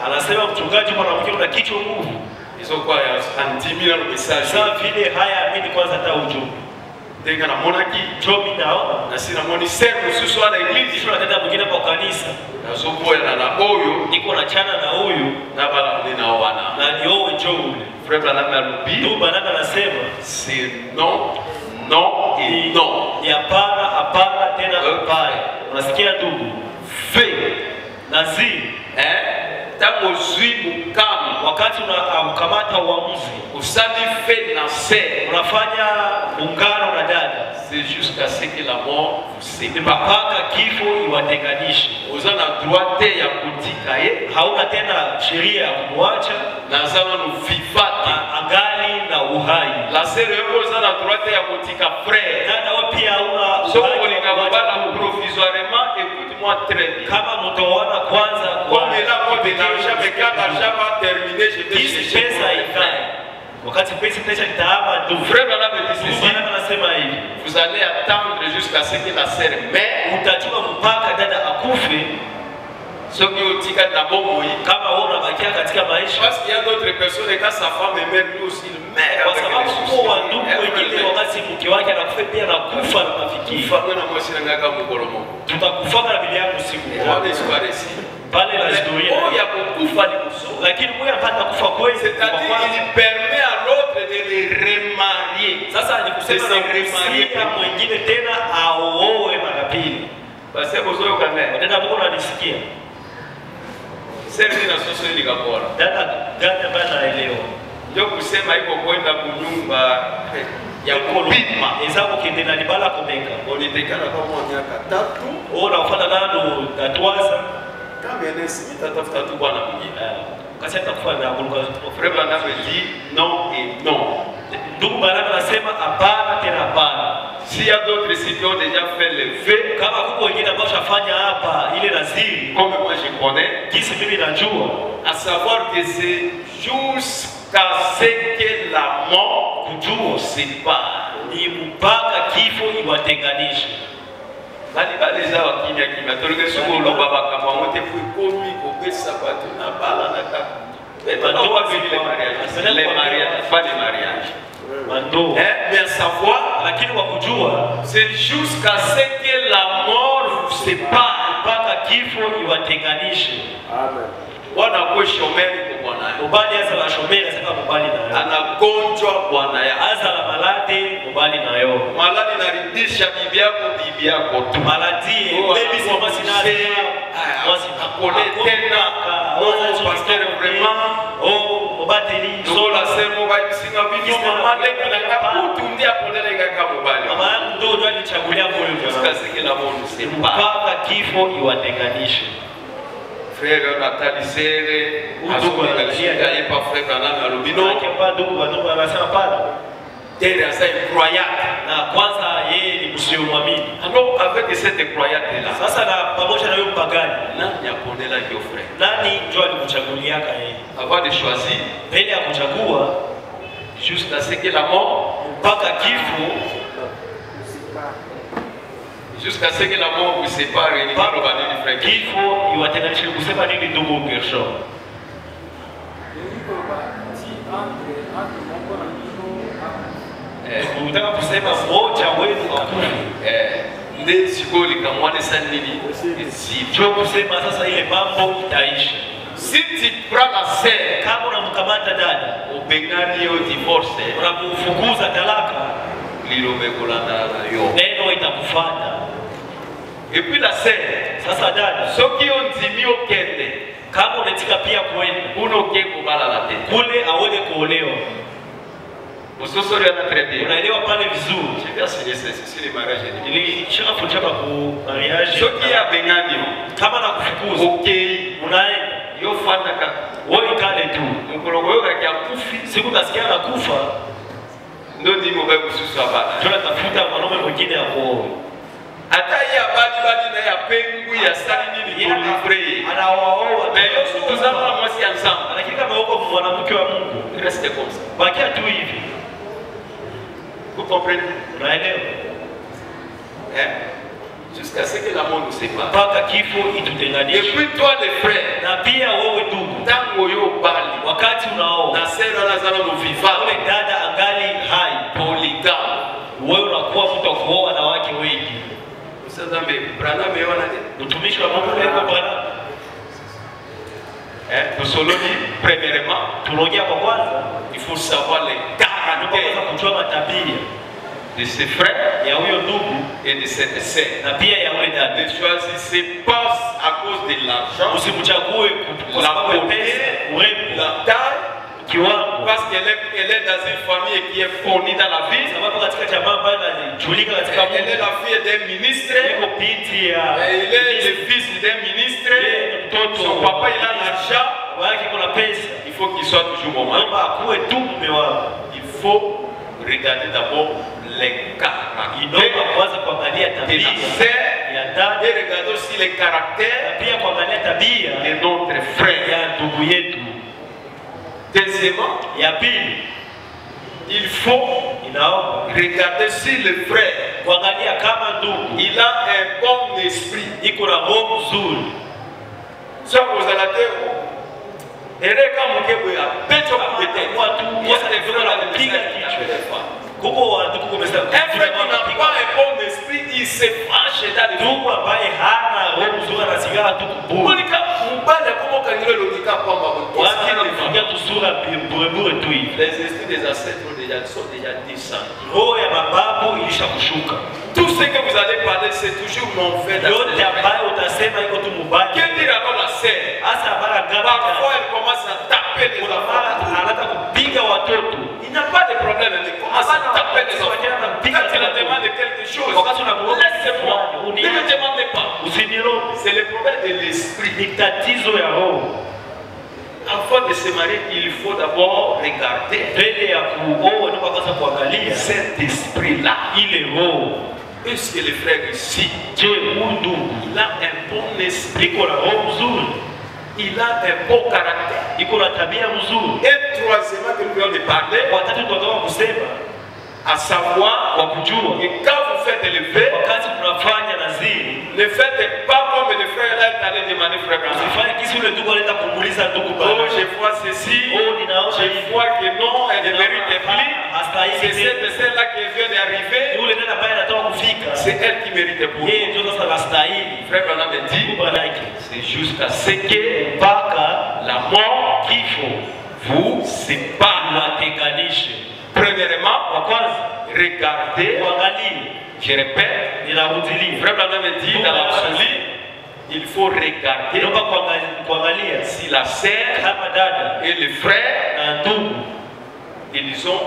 anasema mchungaji mwanamke una kichwa nguvu. Sasa vile haya amini kwanza hata ujumbe. Jobi naona kisha natenda mwingine kwa kanisa. Niko na chana na huyu na niowe njoo ule. Ndugu baraka anasema c'est non, non et non. ni hapana, hapana tena hapana. Unasikia ndugu? Fait. Naziri Tango zui mukamu. wakati unakamata uamuzi, Usali fait nasser. unafanya muungano na dada, C'est jusqu'à ce que la mort vous ni sépare. mpaka kifo iwatenganishe. Uzana droite ya kutika ye. Hauna tena sheria ya kumwacha, Nazana no vivate. angali na uhai. La sœur yoko uzana droite ya kutika frère. Dada wewe pia hauna So uhai wa on kumwacha. est provisoirement, écoute-moi très bien. Kama mtaoana kwanza Comme là, moi, de l'argent, mais quand l'argent va terminer, je vais kisi chercher pesa pour le ikae. frère. Wakati pesa itaisha nitaama ndugu. Frère Branham me dit ceci. Bwana anasema hivi, Vous allez attendre jusqu'à ce que la sœur meure. utachuma mpaka dada akufe Ce qui est au tika d'abord, kama wewe unabakia katika maisha. parce qu'il y a d'autres personnes, et quand sa femme meurt, lui aussi, il meurt. Kwa avec sababu les kwa soucis. ndugu wengine wakati mke wake anakufa pia anakufa na mafikiri. Fameux na mwasi na ngaka mukolo moko. Tutakufana na bibi yangu siku Wana moja. histoire ici. Pale la historia. Oh, il y a beaucoup de choses. Lakini mwe apata kufa kweli. C'est-à-dire qu'il permet à l'autre de les remarier. Sasa ni kusema na kusia mwingine tena aoe mara pili. Parce que vous avez quand même. Dada Mungu ananisikia. Servi na soso ni kapora. Dada gani ambaye anaelewa? Ndio kusema iko kwenda kunyumba ya kupima. Ezako kende na libala komeka. Unitekana kama miaka 3. Ona ufata nano tatwaza Kama Ernest nitatafuta tu bwana mwingine. Kasi atakufa na kuruka. Frère Branham dit non et non. Ndugu Branham anasema hapana tena hapana. S'il y a d'autres ici qui ont déjà fait le vœu, kama kuko wengine ambao shafanya hapa ile naziri, comme moi je connais, kisi mimi najua, à savoir que c'est jusqu'à ce que la mort nous sépare. Ni mpaka kifo iwatenganishe. Bali baleza wakimya kimya toleke sukulu baba kama wote kuikomi kopesa watu na bala na kaka. Les mariages, pas les mariages. Mais à savoir, c'est jusqu'à ce que la mort vous sépare. Amen. Wanakuwa shomeri kwa Bwana. Mubali aza la shomeri asema mubali na yo. Anagonjwa Bwana ya. Aza la malade mubali na yo. Maladi narudisha bibi yako tu. Maladi baby soma sinale. Wasi akole tena. Oh pasteur vraiment. Oh mubateli. Sola semo ba bisinga bibi mama leka na kaputu ndia kolele kaka mubali. Mama ndo ndo alichagulia moyo. Jusqu'à la mort nous sépare. Mpaka kifo iwatenganishe. Frère Nathalie Sere, il pas frère Branham à l'Obino. Terre ça incroyable. Na kwanza yeye ni msiomwamini. Alors avec cette croyante là. Sasa na pamoja na yule mpagani, nani aponela hiyo frère? Nani ndio alikuchaguliaka yeye? Avant de choisir, mbele ya kuchagua jusqu'à ce que la mort mpaka kifo, jusqu'à ce que la mort vous sépare ni bado badili frère. Kifo iwatenganishe kusema nini ndugu Gershon? Unataka kusema moja wenu akufe. Ndio siko likamwana sana nini? Sio kusema sasa ile mambo itaisha. Si tu prends la sœur, kama unamkamata dada, ubengani yo divorce, unamfukuza talaka, lilobe kulanda yo. Neno itakufuata. Et puis la sœur, sasa dada, soki ondimi okende, kama unatika pia kwenda, unoke kubala la tete. Kule awele kuolewa. Usosori ana très bien. Unaelewa pale vizuri. Je vais enseigner ça sur les mariages. Ili shaka chapa ku mariage. Soki ya bengani kama na kufukuza. Okay, unaenda. Yo fanda ka. Wewe kale tu. Mkolongo yoga ya kufi. Siku utasikia na kufa. Ndio ndimo baba kususu hapa. Tunatafuta mwanaume mwingine hapo. Hata ya badi na ya pengu ya sali nini pour livrer. Anawaoa. Mais yo sous ça moi si ensemble. Lakini kama uko mwanamke wa Mungu, reste comme ça. Bakia tu hivi. Vous comprenez? Unaelewa? Jusqu'à ce que la mort nous sépare. Mpaka kifo itutenganishe. Et puis toi les frères, na pia wewe ndugu, tango yo bali, wakati unaoa na sera lazaro no vivant, ule dada angali hai, polygame, wewe unakuwa mtu wa kuoa na wake wengi. Sasa Branham yeye anaje? Mtumishi wa Mungu leo Branham. Tusoloni premièrement, tunaongea kwa kwanza, il faut savoir les caractères, kujua matabia de ses frères ya huyo ndugu et de cette sœur. Na pia ya yule dada. Ne choisissez pas à cause de l'argent, usimchague kwa sababu ya pesa, urembo, la taille, kiwango, parce qu'elle est dans une famille qui est fournie dans la vie. Sababu katika jamaa ambayo inajulika katika Mungu. Elle est la fille d'un ministre. Iko binti ya il est le fils d'un ministre. Son papa il a l'argent. Wake kuna pesa. Il faut qu'il soit toujours mon mari. Akuwe tu mume wako. Il faut regarder d'abord les caractères. Kwanza kuangalia tabia ya dada. Et regarder aussi les caractères. Pia kuangalia tabia de notre frère. Ya ndugu yetu. Deuxièmement, ya pili, il faut regarder si le frère, kuangalia kama ndugu, il a un bon esprit, iko na roho nzuri. Sio kuzala teo. Ereka mkebwe ya pecho kubete. Watu wote ndio wanapiga kichwa. Kuko watu kumesa. Un frère qui n'a pas un bon esprit, il se fâche dans les ndugu ambaye hana roho nzuri anasigara tu kuburi. Monika mbaya kama kangile logika kwamba wanafikia tu sura bure tu hivi. Les esprits des ancêtres sont déjà descendus. Roho ya mababu ilishakushuka. Tout ce que vous allez parler, c'est toujours mauvais. Yote ambayo utasema iko tu mubaya. Que dire alors la sœur? Asa bara gaba. Parfois elle commence à taper les enfants. Anataka kupiga watoto. Il n'a pas de problème, elle commence à taper les enfants. Quand tu la demandes quelque chose, laisse-moi. Ne me demandez pas. c'est le problème de l'esprit. Ni tatizo ya roho. Avant de se marier, il faut d'abord regarder cet esprit-là. Il est roho. Est-ce que le frère ici, Je mundu. il a un bon esprit, Iko na roho mzuri. il a un bon caractère. Iko na tabia mzuri. Et troisièmement, que nous venons de parler, Watatu tunataka kusema à savoir kwa kujua que quand vous faites le vœu, wakati tunafanya naziri ne faites pas comme le frère là est allé demander frère Branham. usifanye kisi ule ndugu anaenda kumuuliza ndugu Oh, bana. je vois ceci, Oh, ninaona je hivi. vois que non, elle ne mérite plus. Hastahili C'est tena. celle-là qui vient d'arriver, Yule ndio ambaye anataka kufika. c'est elle qui mérite pour Yeye ndio sasa anastahili. Frère Branham me dit, Ndugu yake. c'est jusqu'à ce que Mpaka la mort kifo vous sépare. watenganishe. Premièrement, Kwa kwanza regardez, kuangalia je répète, ninarudilia. Frère Branham me dit dans l'absolu, il faut regarder Naomba kuangalia si la sœur kama dada et le frère, na ndugu ils ont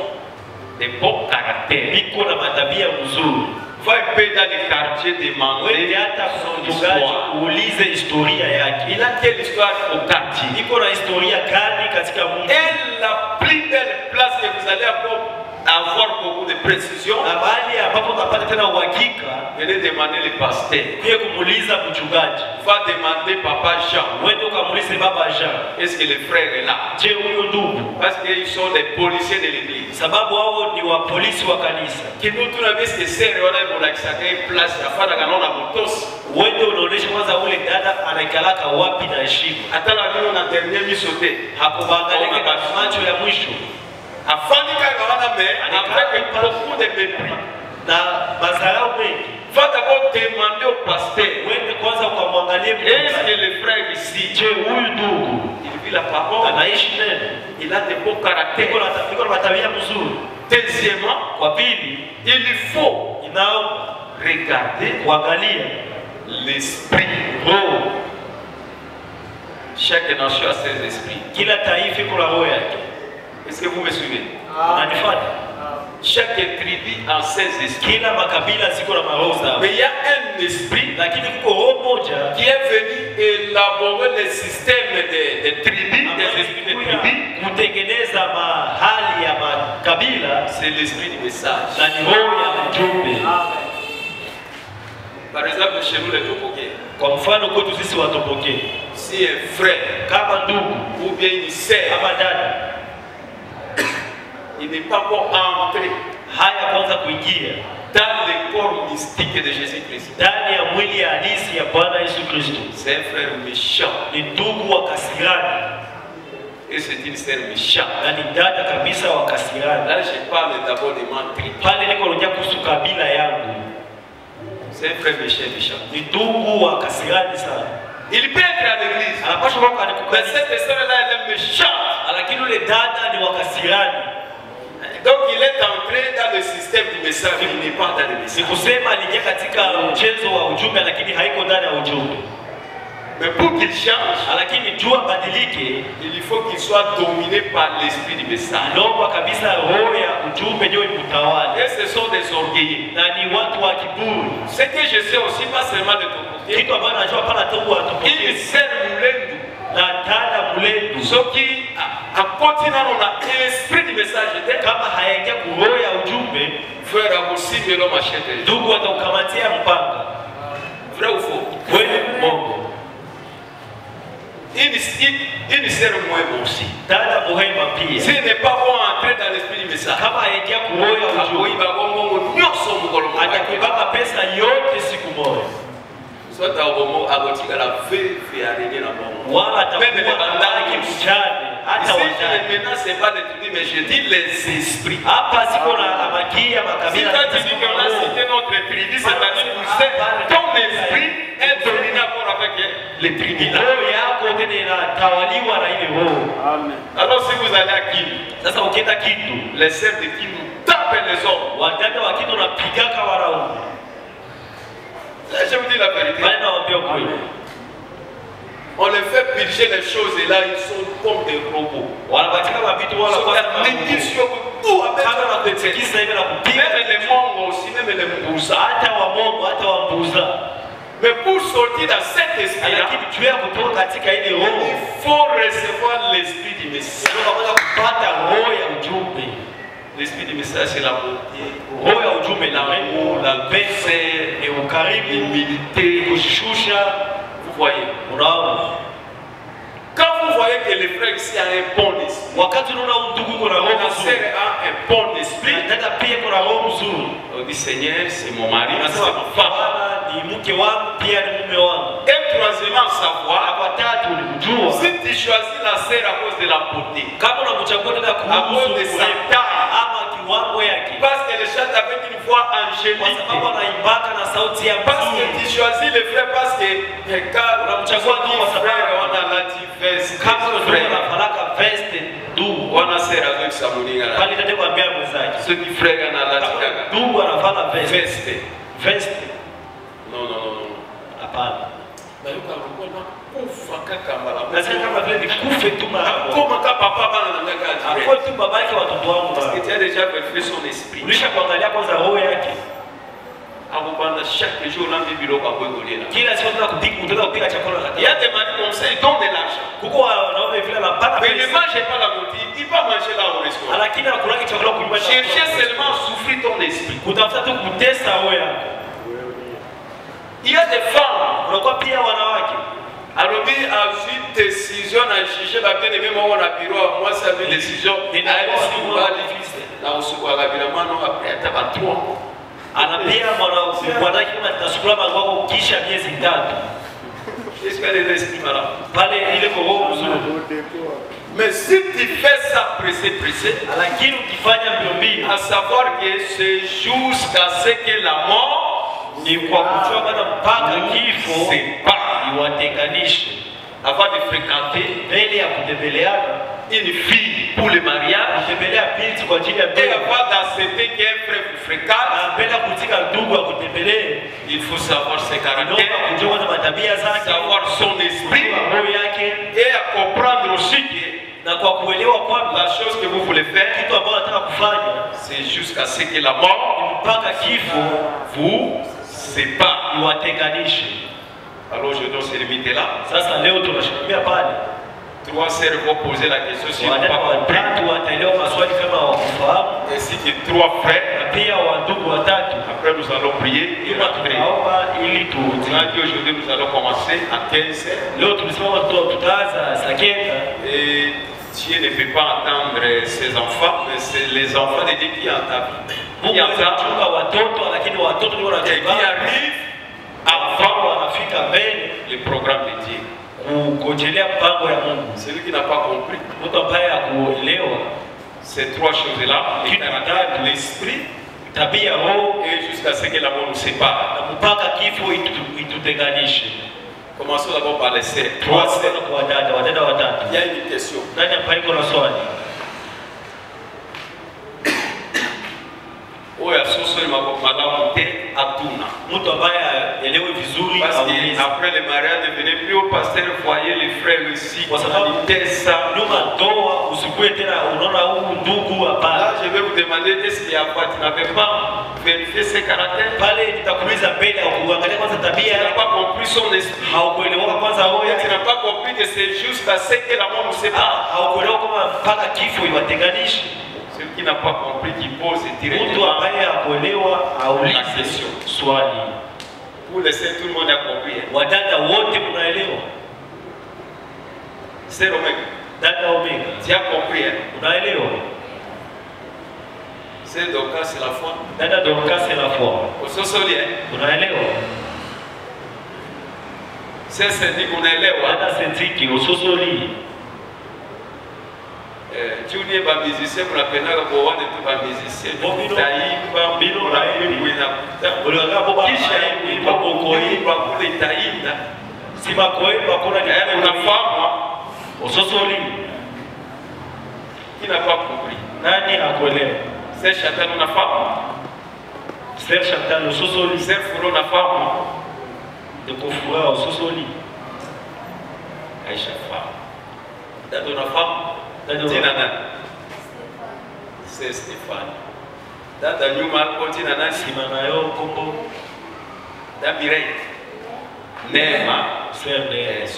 des bons caractères. biko na matabia mzuri. Va un peu dans les quartiers demander Wende hata son mchungaji histoire. uulize historia yake. Il a quelle histoire au quartier? Iko na historia gani katika mji? Et la plus belle place que vous allez avoir beaucoup de précisions, Na mahali ambapo unapata tena uhakika venez demander le pasteur. pia kumuuliza mchungaji. Va demander Papa Jean. Wende ukamuulize baba Jean. Est-ce que le frère est là? Je huyo ndugu? Parce qu'ils sont des policiers de l'église. Sababu hao ni wa polisi wa kanisa. Kitu tunabisi que sere wana mulakisaka place afana kanona motosi. Wende unaonesha kwanza ule dada anaikalaka wapi na heshima. Hata la vino na dernier misote. Hakubangalia kwa macho ya mwisho. Afani kaka wana me avec beaucoup de mépris. Na mazarau mengi. Va d'abord demander au pasteur. Wende kwanza ukamwangalie Est-ce que mchungaji. le frère ici, Je huyu ndugu il vit la parole, anaishi neno. il a de bons caractères. Iko na matabia mzuri. Deuxièmement, Kwa pili, il faut inaomba regarder kuangalia l'esprit. roho. Chaque nation a ses esprits. Kila taifa iko na roho yake. Est-ce que vous me suivez? Unanifuata? Chaque tribu a ses esprits. Kila makabila ziko na maroho zao. Mais il y a un esprit Lakini kuko roho moja qui est venu élaborer le système des tribus, des esprits de tribus. kutengeneza mahali ya makabila C'est l'esprit du message. na ni roho ya mjumbe. Par exemple, chez nous les Topoké, Kwa mfano kwetu sisi Watopokee, si un frère kama ndugu ou bien une sœur, ama dada il n'est pas encore entré haya kwanza kuingia dans le corps mystique de Jésus-Christ. ndani ya mwili ya halisi ya Bwana Yesu Kristo, C'est un frère méchant ni ndugu wa kasirani et c'est une sœur méchante. na ni dada kabisa wa kasirani. Là, je parle d'abord de ma tribu. Pale niko naongea kuhusu kabila yangu, C'est un frère méchant. ni ndugu wa kasirani sana. Il peut être à l'église, Anapaswa kuwa mais kanikukanisa, cette sœur-là, elle est méchante. lakini ule dada ni wa kasirani. Donc, il est entré dans le système du message, il n'est pas dans le Si message. kusema aliingia katika mchezo wa ujumbe, lakini haiko ndani ya ujumbe. Mais pour qu'il change, Lakini jua badilike, il faut qu'il soit dominé par l'esprit du message. naomba kabisa roho ya ujumbe ndio imutawale, Et ce sont des orgueilleux. na ni watu wa kiburi. Ce que je sais aussi, pas seulement de ton côté, Kitu ambacho najua pala tu il Watopokee sert Moulendu. na dada Mulendu, Ce qui, en continuant, on a l'esprit du message. kama hayaingia kuroho ya ujumbe, Frère aussi, mais l'homme achète. ndugu watakukamatia mpanga. Vrai ou faux? Kweli Mungu, Une sœur moi aussi. dada muhema pia, S'il n'est pas bon à entrer dans l'esprit du message, kama hayaingia kuroho ya ujumbe, atakubaka pesa yote siku moja, soit à Romo, à Botika, la veuve et à René, la bombe. wala atakuwa baraki mjane hata Ici, wajane. je ne menace pas les tribus, mais je dis les esprits. Hapa siko na makia Si makabila. quand tu dis qu'on a cité notre tribu, c'est-à-dire que ton esprit est dominé avec les tribus. Roho yako tena inatawaliwa na ile roho. Alors si vous allez à Kim, Sasa ukienda kitu, les sœurs de Kim tapent les hommes. wadada wa kitu wanapigaka wanaume. Là, je vous dis la vérité. Bali nawaambia ukweli. On les fait purger les choses et là, ils sont comme des robots. Wanapatika mavitu wala Ils sont kwanza dans l'édition tout avec kama la nakutikisa hivi na kupiga Même les mongols aussi, même les mbouza. hata wa Mungu hata wa mbuza. Mais pour sortir dans cet esprit, lakini juu ya kutoka katika ile roho il faut recevoir l'esprit du message. unaweza kupata roho ya ujumbe. L'esprit du message, c'est la beauté, Roho ya ujumbe na l'amour, la paix, ni ukarimu, l'humilité. kushusha. Vous voyez. Unaona, Quand vous voyez que le frère ici a un bon esprit, wakati unaona ndugu yuko na roho la nzuri, sœur a un bon esprit, dada pia yuko na roho nzuri, on dit Seigneur, c'est mon mari, c'est unasema ma femme. Bwana ni mke wangu, pia ni mume wangu. Et troisièmement, savoir Kwa tatu ni kujua si tu choisis la sœur à cause de la beauté, kama unamchagua dada à cause de sa kuhusu taille, ama kiwango yake, parce qu'elle chante avec une voix kwa angélique, sababu anaimbaka na sauti ya parce que mzuri. tu choisis le frère parce que quand Unamchagua tu kwa sababu frère, on a la diverse kama unataka frère, na faraka veste ndugu, on a sœur avec sa moninga là. pale ndio kuambia mwenzake Ceux qui frère on a la kama tiraga. ndugu anafanya veste Veste. veste, Non, non, non, non. hapana. Bayuka ngokona kufa kakambala. Nasema kama vile nikufe tu mara moja, Koma ka papa bana na ngaka akuwe tu babake watoto wangu. parce que tu as déjà fait son esprit. Ulisha kuangalia kwanza roho yake, Akubanda chaque jour na bibi loka bogolela. kila siku tunataka kupika chakula Il y a des maris comme ça, ils donnent de l'argent. kuko wanaume vile anapata Mais ne pesa, mangez pas la moitié, il va manger là au restaurant. lakini anakulaki chakula kunywa. Cherchez seulement à souffrir ton esprit. Kutafuta tu kutesa roho yako. Il y a des femmes, Unakuwa pia wanawake alors lui a vu décision à juger la bien aimé moi on a bureau moi ça fait décision et là il s'est ouvert là on se voit la bien non après tu as 3 anapia mwanake kama tutasukula magwako kisha miezi 3 est-ce que les esprits malades pale ile kwa roho nzuri. mais si tu fais ça pressé Lakini ukifanya mbio mbio, à savoir que c'est jusqu'à ce que la mort ni kwa kuchoka kwanza mpaka kifo sépare iwatenganishe. avant de fréquenter Mbele ya kutembeleana, une fille pour le mariage kutembelea binti kwa ajili ya et ndoa, avant d'accepter qu'un frère vous fréquente, na mbele ya kutika ndugu akutembelee, il faut savoir ses naomba caractères, kujua kwanza matabia zake, savoir son esprit kujua roho yake, et à comprendre aussi que na kwa kuelewa kwamba la chose que vous voulez faire, kitu ambacho nataka kufanya c'est jusqu'à ce que la mort mpaka kifo vous sépare. iwatenganishe. Alors je donne ces limites-là. Sasa leo tunashikilia pale, 3 sœurs vont poser la question si vous n'avez wadada pas compris. watatu wataelewa maswali kama wakufahamu, Ainsi que 3 frères. na pia wandugu watatu. Après nous allons prier et rentrer. Tunaomba ili On turudi. a dit aujourd'hui nous allons commencer à 15 heures. Leo tulisimama tutaanza saa kenda, Et Dieu ne peut pas entendre ses enfants, mais c'est les enfants de Dieu qui entendent. Mungu Qui anaweza entendent kuchunga watoto, lakini watoto ndio et qui wanachunga arrivent ambao wanafika mbele le programme de Dieu. kugojelea mpango ya Mungu. Celui qui n'a pas compris, Mtu ambaye hakuelewa ces 3 choses-là, le Qui caractère, l'esprit, tabia, roho et jusqu'à ce que la mort nous sépare. na mpaka kifo itutenganishe. Commençons d'abord par les sœurs. 3 Tuanze sœurs. kwa wadada watatu. Il y a une question. Nani ambaye iko na swali? Oya soso ni malamu te atuna. Mtu ambaye aelewe vizuri Parce aulize. qu'après le mariage, devenez plus au pasteur, voyez les frères ici. Kwa sababu ça. nyuma ndoa usikue tena unaona huu ndugu hapana. Là, je vais vous demander est-ce qu'il y a quoi? Tu n'avais pas vérifié ses caractères? Pale nitakuuliza mbele ya kuangalia kwanza tabia Tu n'as yake. pas compris son esprit. Haukuelewa kwanza roho Tu yake. n'as pas compris que c'est jusqu'à ce que la mort nous sépare. Haukuelewa kama mpaka kifo iwatenganishe. Celui qui n'a pas compris, qui pose et tire Mtu ambaye hakuelewa aulize swali. Pour laisser tout le monde a compris. Wadada wote mnaelewa? C'est Romain. Dada Omega, Tu as compris, hein? unaelewa? C'est donc c'est la foi. Dada Dorcas c'est la foi. Au sosoli, hein? Unaelewa? C'est dit qu'on est là, ouais. Dada Sentiki usosoli. Junior ba musicien mnapendaka kuoana tu ba musicien Bobino. taimba Bino na na hivi inakuta Uliwanga boba kisha kuimba kuimba kule taimba Sima kuimba kuna ni unafahamu usosoli. qui n'a pas compris Nani akuelewa? c'est Chantal unafahamu Ser Chantal usosoli. c'est Furo unafahamu De kufura usosoli. Aisha fahamu dada unafahamu Dada jina nani c'est Stéphane dada nyuma yako jina nani Sima nayo kombo da Mireille neema.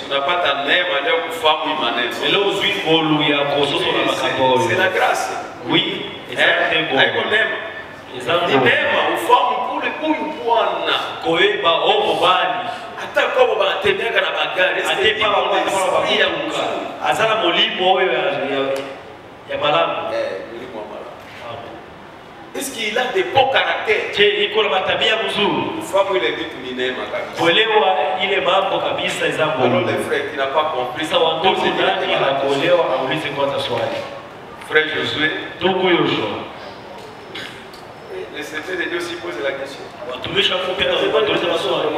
Unapata neema leo kufahamu maneno. C'est la grâce. Oui, haiko neema. Ni neema ufahamu kule huyu Bwana. Koeba omo bani. Hata kama banatembea na magari, atepa ya muka. Azala molimo oyo ya malamu. Molimo wa malamu. Est-ce qu'il a des bons caractères? Je iko na matabia mzuri. Ufahamu ile vitu ni neema kabisa. Kuelewa ile mambo kabisa izambo. Alors les frères qui n'a pas compris ça wandugu ndani la kuelewa aulize kwanza swali. Frère Josué, ndugu Yoshua. Le secret de Dieu aussi pose la question. Watumishi wako pia wanauliza maswali.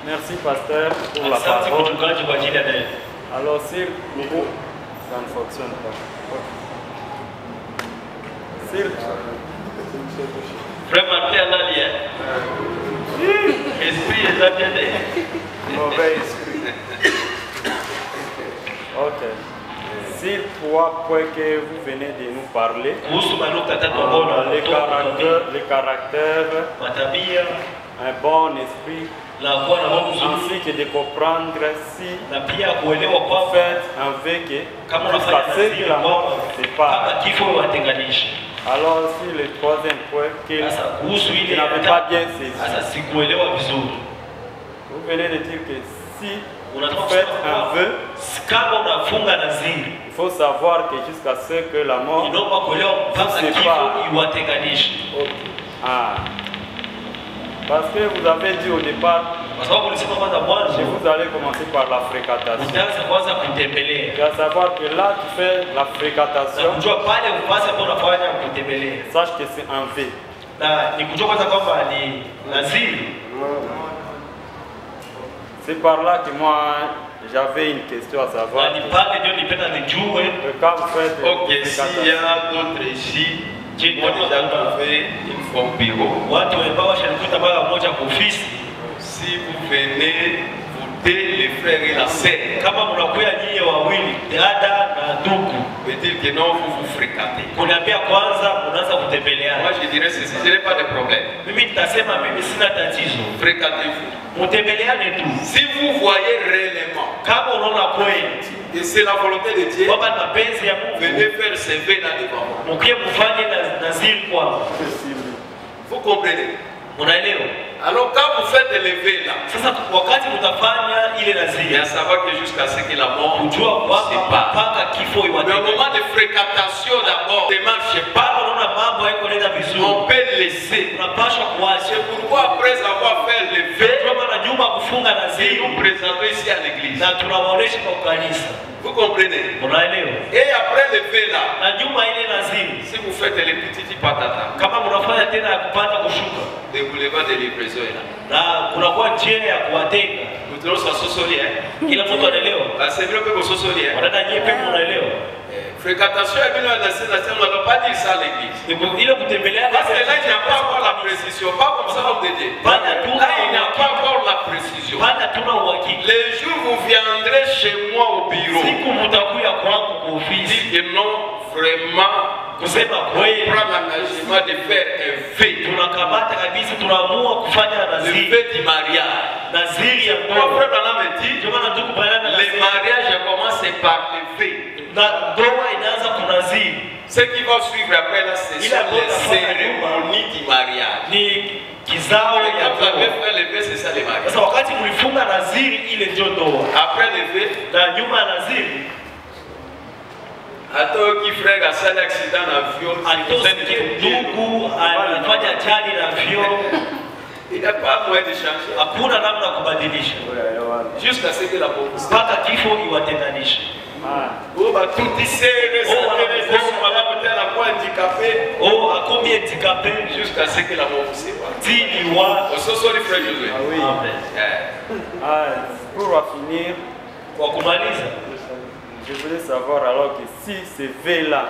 Merci pasteur pour la parole. Alors s'il ça ne fonctionne pas. S'il Frère Martin là lien. Esprit est bien. Mauvais esprit. Ok. S'il trois points que vous venez de nous parler, les caractères, un bon esprit, ainsi que de comprendre si vous faites un vœu jusqu'à ce que la mort se sépare. Alors si le troisième point que vous n'avez pas bien saisi, vous venez de dire que si vous faites un vœu, il faut savoir que jusqu'à ce que la mort se sépare. Ah. Parce que vous avez dit au départ que vous allez commencer par la fréquentation. Tu vas savoir que là tu fais la fréquentation. Sache que c'est un vœu. C'est par là que moi j'avais une question à savoir. Quand vous faites ok, s'il y a d'autres ici, j'ai déjà trouvé une fois au bureau. Si vous venez voter les frères et la sœur, veut dire que non, vous vous fréquentez. Moi je dirais ceci, je n'ai pas de problème. Fréquentez-vous. Si vous voyez réellement et c'est la volonté de Dieu, venez faire ce vœu là devant moi. Vous comprenez? Alors quand vous faites les vœux là, il y a savoir que jusqu'à ce que la mort se sépare. Mais au moment de fréquentation d'abord, ne marche pas. On peut laisser. C'est pourquoi après avoir fait les vœux, nous présentons ici à l'église. Vous comprenez? Et après le vœu là, si vous faites les petits patatas, déboulevant de livraison est là. Nous tenons sa sosoli. C'est vrai que vous sosoli. Fréquentation, on ne doit pas dire ça à l'église. Parce que là, il n'y a pas encore la précision. Pas comme ça, on dit. Là, il n'y a pas encore la précision. Les jours où vous viendrez chez moi au bureau, dites que non, vraiment, vous allez prendre l'engagement de faire un vœu. Le vœu du mariage. Mon frère Branham dit, le mariage commence par le vœu. Ce qui va suivre après là, c'est les cérémonies du mariage. Quand vous avez fait le vœu, c'est ça le mariage. Après le vœu, attends qui frère a fait l'accident d'avion, il n'y a pas moyen de changer. Jusqu'à ce que la mort se oh, bah tout ici, à combien handicapé jusqu'à ce que la mort se sépare. Pour finir, je voulais savoir alors que si ce vœu-là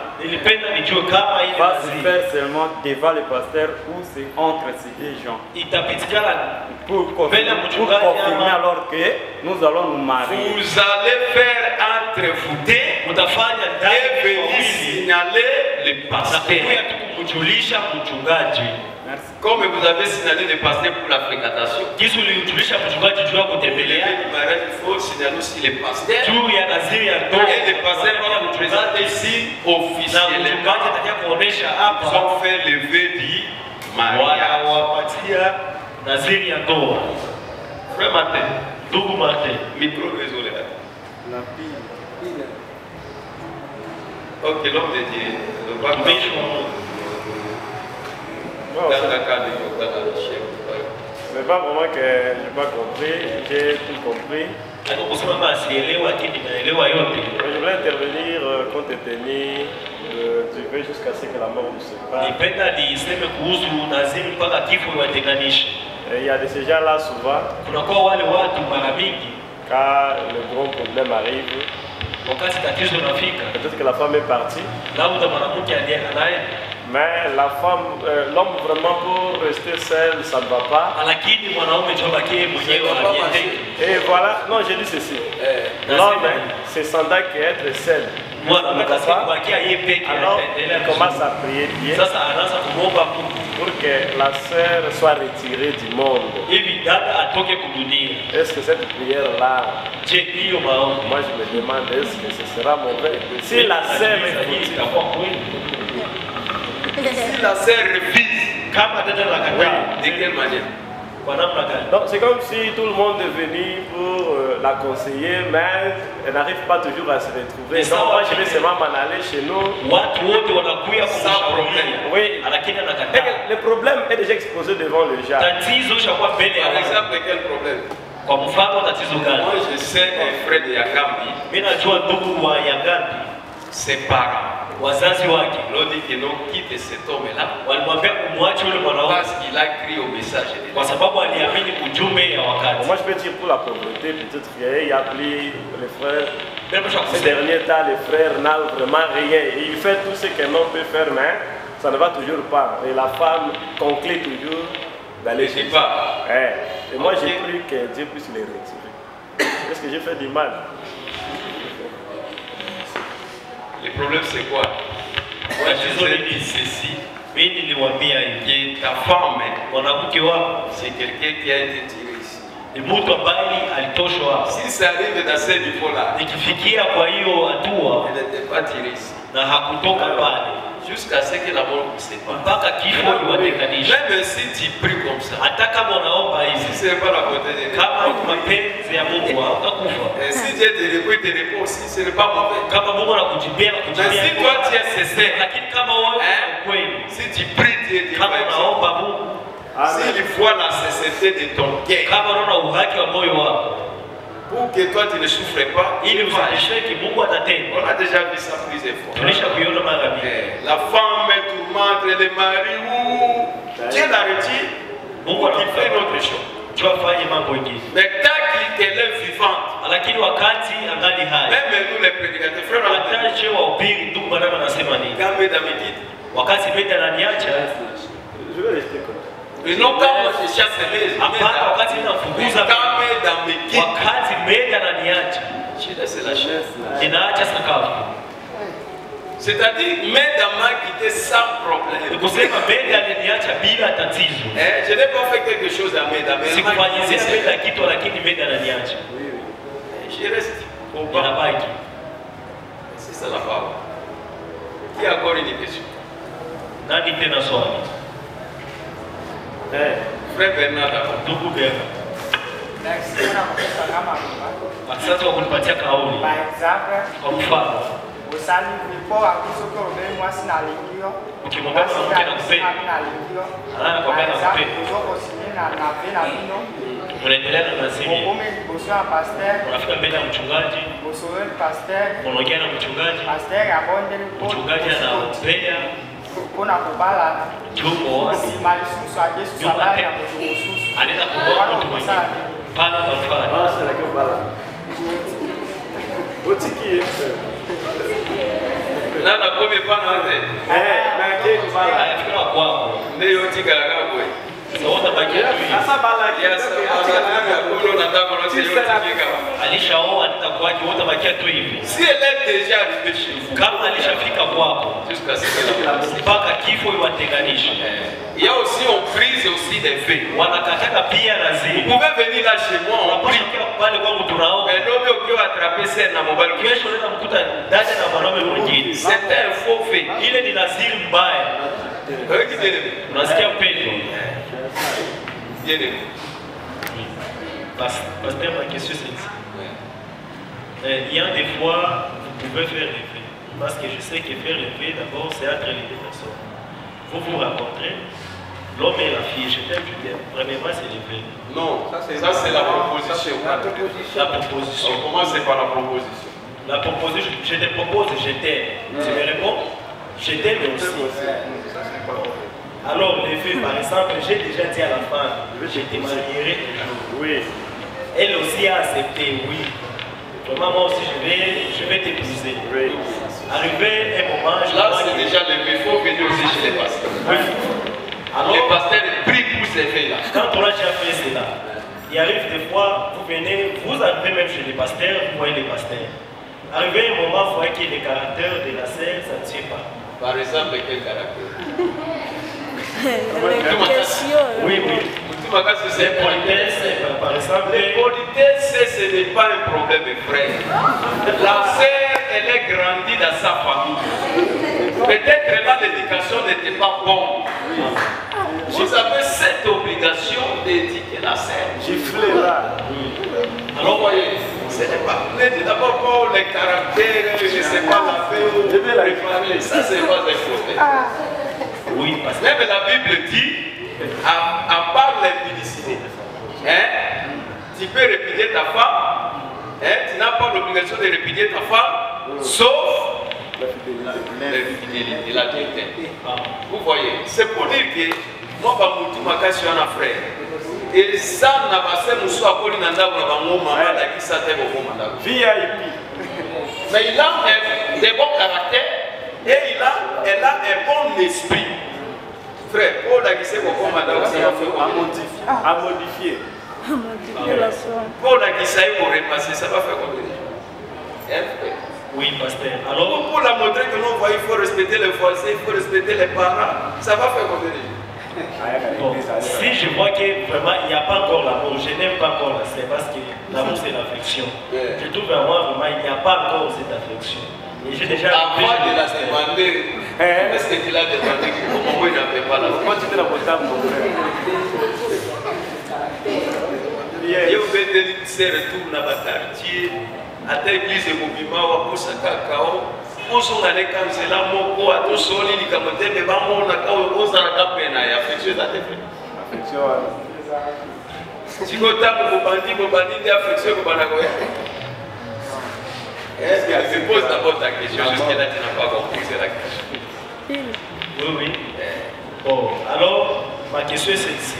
va se faire seulement devant le pasteur ou c'est entre ces deux gens. Pour confirmer alors que nous allons nous marier. Vous allez faire entre vous deux et venir signaler le pasteur. Comme vous avez signalé les pasteurs pour la fréquentation, il faut signaler aussi les pasteurs. Et les pasteurs vont vous présenter ici officiellement. Ils ont fait le vœu du mariage. Frère Martin, micro désolé. Ok, l'homme de Dieu. Mais pas vraiment que je n'ai pas compris, j'ai tout compris. Je voulais intervenir compte tenu du vœu jusqu'à ce que la mort nous sépare. Et il y a de ces gens-là souvent, quand le gros problème arrive, peut-être que la femme est partie. Mais la femme, l'homme vraiment pour rester seul, ça ne va pas. Et voilà, non, j'ai dit ceci. L'homme se sentant qu'être seul. Alors, il commence à prier Dieu pour que la sœur soit retirée du monde. Est-ce que cette prière-là, moi je me demande, est-ce que ce sera mauvais? Si la sœur est si la sœur refuse, de quelle manière? Donc c'est comme si tout le monde est venu pour la conseiller, mais elle n'arrive pas toujours à se retrouver. Donc moi je vais seulement m'en aller chez nous. Sans problème. Oui. Le problème est déjà exposé devant le gens. Par exemple, quel problème? Moi je sais un frère de Yakambi, ses parents. L'on dit que non, quitte cet homme-là parce qu'il a crié au message de Dieu. Moi je peux dire pour la pauvreté, peut-être qu'il y a plus les frères. Ces derniers temps, les frères n'ont vraiment rien. Il fait tout ce qu'un homme peut faire, mais ça ne va toujours pas. Et la femme conclut toujours d'aller chez Dieu. Et moi j'ai pris que Dieu puisse les retirer. Est-ce que j'ai fait du mal? Le problème c'est quoi? Moi je dis ceci, que ta femme, c'est quelqu'un qui a été tiré ici. Si ça arrive dans ce niveau-là, elle n'était pas tirée ici. Jusqu'à ce que la mort ne sépare. Même si tu pries comme ça, si ce n'est pas la beauté de Dieu, si Dieu te répond, il te répond aussi, ce n'est pas mauvais. Mais si toi tu es sincère, si tu pries Dieu, Dieu va accepter. S'il voit la sincérité de ton cœur, pour que toi tu ne souffres pas, on a déjà vu ça plusieurs fois. La femme tourmente le mari ou Dieu la retire pour qu'il fait une autre chose. Mais tant qu'elle est vivante, même nous les prédicateurs, frères, je vais rester comme ça. Et non pas moi je chasse les c'est la chaise. C'est-à-dire, mets ta main quitter sans problème. Je n'ai pas fait quelque chose à mettre. Je reste au bas. C'est ça la parole. Qui a encore une question? Frère Bernard, unaendelea na nazimi, unafika mbele ya mchungaji, unaongea na mchungaji, mchungaji anaombea Jumbo anaenda kuoa mtu mwingine pala kwa mfano. Nana kome pana wate. Na kile mbaya afika kwako. Ndio tika la kwa. alishaoa atakuwaje? Utabakia tu hivi. Si elle est déjà arrivée chez vous, kama alishafika kwako jusqu'à ce qu'elle a mpaka kifo iwatenganishe. Il y a aussi on prise aussi des faits. Wanakataka pia Vous lazima. pouvez venir là chez moi, on prie. Pale kwangu tunaoga. Mais l'homme qui va attraper c'est na mobile. Kesho nenda mkuta dada na mwanaume mwingine. C'est un faux fait. Ile ni naziri mbaya. Unasikia mpendo? Bien aimé. Pasteur, ma question c'est ici. Il y a des fois, vous pouvez faire les faits. Parce que je sais que faire les faits, d'abord, c'est entre les deux personnes. Vous vous rencontrez, l'homme et la fille, je t'aime, je t'aime. Premièrement, c'est les faits. Non, ça c'est la proposition. La proposition. On commence par la proposition. La proposition, je te propose, je t'aime. Tu me réponds? Je t'aime aussi. Alors, les faits, par exemple, j'ai déjà dit à la femme, je te marierai toujours. Oui. Elle aussi a accepté, oui. Vraiment, moi aussi, je vais t'épouser. Oui. Arrivé un moment, je Là, vois c'est que- déjà le fait. Il faut venir aussi chez les pasteurs. Oui. Alors, Les pasteurs prient pour ces faits-là. quand on a déjà fait cela, il arrive des fois, vous venez, vous arrivez même chez les pasteurs, vous voyez les pasteurs. Arrivé un moment, vous voyez que le caractère de la sœur, ça ne tient pas. Par exemple, quel caractère? Oui, oui. C'est Politesse, par exemple. les politesses, ce n'est pas un problème, frère. La sœur, elle est grandie dans sa famille. Peut-être là, l'éducation n'était pas bonne. Vous avez cette obligation d'éduquer la sœur. Gifler là. Alors, voyez, ce n'est pas. D'abord, pour les caractères, je ne sais pas, la paix, les familles, ça, c'est pas un problème. Oui, parce que Même la Bible dit, à part l'impudicité, tu peux répudier ta femme, tu n'as pas l'obligation de répudier ta femme, sauf l'infidélité, l'adultère. Vous voyez, c'est pour dire que moi, je suis un frère. Et ça, n'a pas fait nous soit connu dans le qui s'attelle au VIP. mais il a des bons caractères et elle a un bon esprit. Frère, Paul a dit c'est pourquoi madame ça va faire À modifier. Paul a dit ça pour repasser, ça va faire combien? oui, pasteur. Alors, Pour la montrer que non, il faut respecter les voisins, il faut respecter les parents, ça va faire combien? bon, si je vois que vraiment il n'y a pas encore l'amour, je n'aime pas encore la sœur parce que l'amour c'est l'affection. Je trouve à moi vraiment il n'y a pas encore cette affection. Et j'ai déjà Avant de la demander, est-ce que tu l'as demandé au moment où il n'avait pas la foi? Tu te la montagne, mon frère. Ye ubete se retourne na quartier ata église mobima wa posa kakao poso na le kanzela moko ato soli likamote me bamona ka ozala ka pena ya affection za tefe Affection. sikota ko bandi de affection ko bana ko ya. Est-ce que je pose d'abord ta question jusqu'à là tu n'as pas compris la question? oui, oui. Bon, alors ma question c'est ici.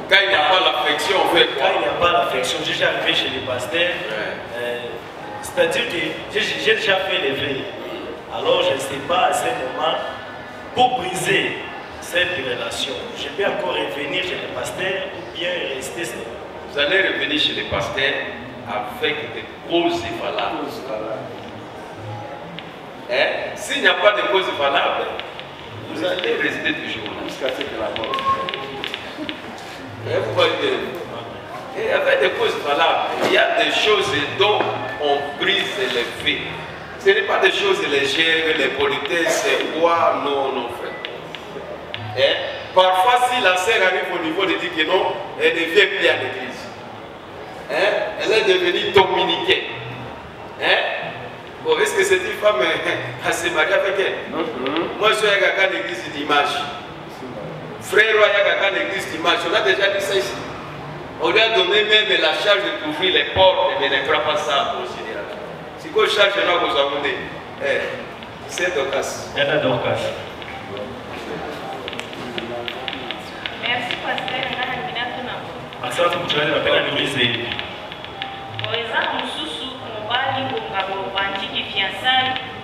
Quand il n'y a pas l'affection, on fait Quand quoi? il n'y a pas l'affection, j'ai déjà arrivé chez les pasteurs. C'est-à-dire que j'ai déjà fait les veilles. Alors je ne sais pas à ce moment, pour briser cette relation, je peux encore revenir chez les pasteurs ou bien rester seul. Vous allez revenir chez les pasteurs avec des causes valables. S'il n'y a pas de causes valables, vous allez rester toujours là. Jusqu'à ce que la mort. Vous voyez, et avec des causes valables, il y a des choses dont on brise les faits. Ce n'est pas des choses légères, les politesses, quoi, non, non, frère. Parfois, si la sœur arrive au niveau de dire que non, elle ne vient plus à l'église. Elle est devenue dominicaine. Bon, est-ce que cette femme a se marié avec elle? Moi, je suis à l'église dimanche. Frère, à l'église dimanche. On a déjà dit ça ici. On lui a donné même la charge d'ouvrir les portes, mais ne prend pas ça en considération. Si vous charge, on vous amener. C'est Docas. Merci, pasteur. Asante mchungaji, napenda niulize hivi.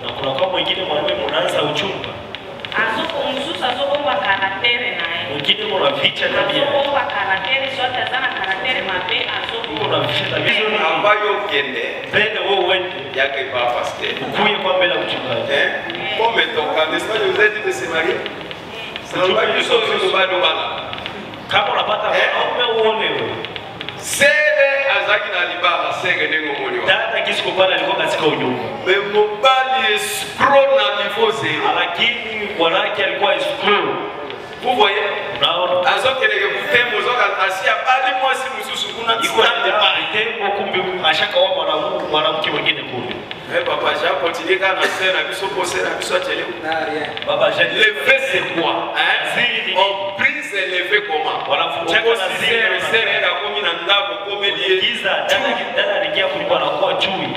Na kuna kwa mwingine mwanaume mnaanza uchumba. Mususu azobomba karaktere naye. Wengine kuna vicha tabia. Kwa karakteri zote zana karakteri mabe azoku. Kuna vicha tabia. Ambayo kende. Bende wewe yake pa pasteur. Ukuye kwa mbele ya mchungaji. Comme toka n'est-ce pas vous êtes dit de se marier? C'est pas que chose de bado bana. Kama unapata mwanaume uone wewe. Sere azaki na libala sere ndengo moli wa. Dada kisiko pale alikuwa katika unyumba. Mobali escroc na niveau zero. Lakini wanawake alikuwa escroc. Vous voyez? Unaona? Azokeleke kutembo zoka asia bali mwasi mususu kuna tsande ba tembo kumbe ashaka wa mwanamke mwingine kule. Papa Jean continue kana sera biso posera biso atele. Baba Jean lever c'est quoi? On prise et lever comment? Wanafunjaka na zile sera enda komi na ndako komelie. Giza dada alikia kulikuwa anakuwa chui.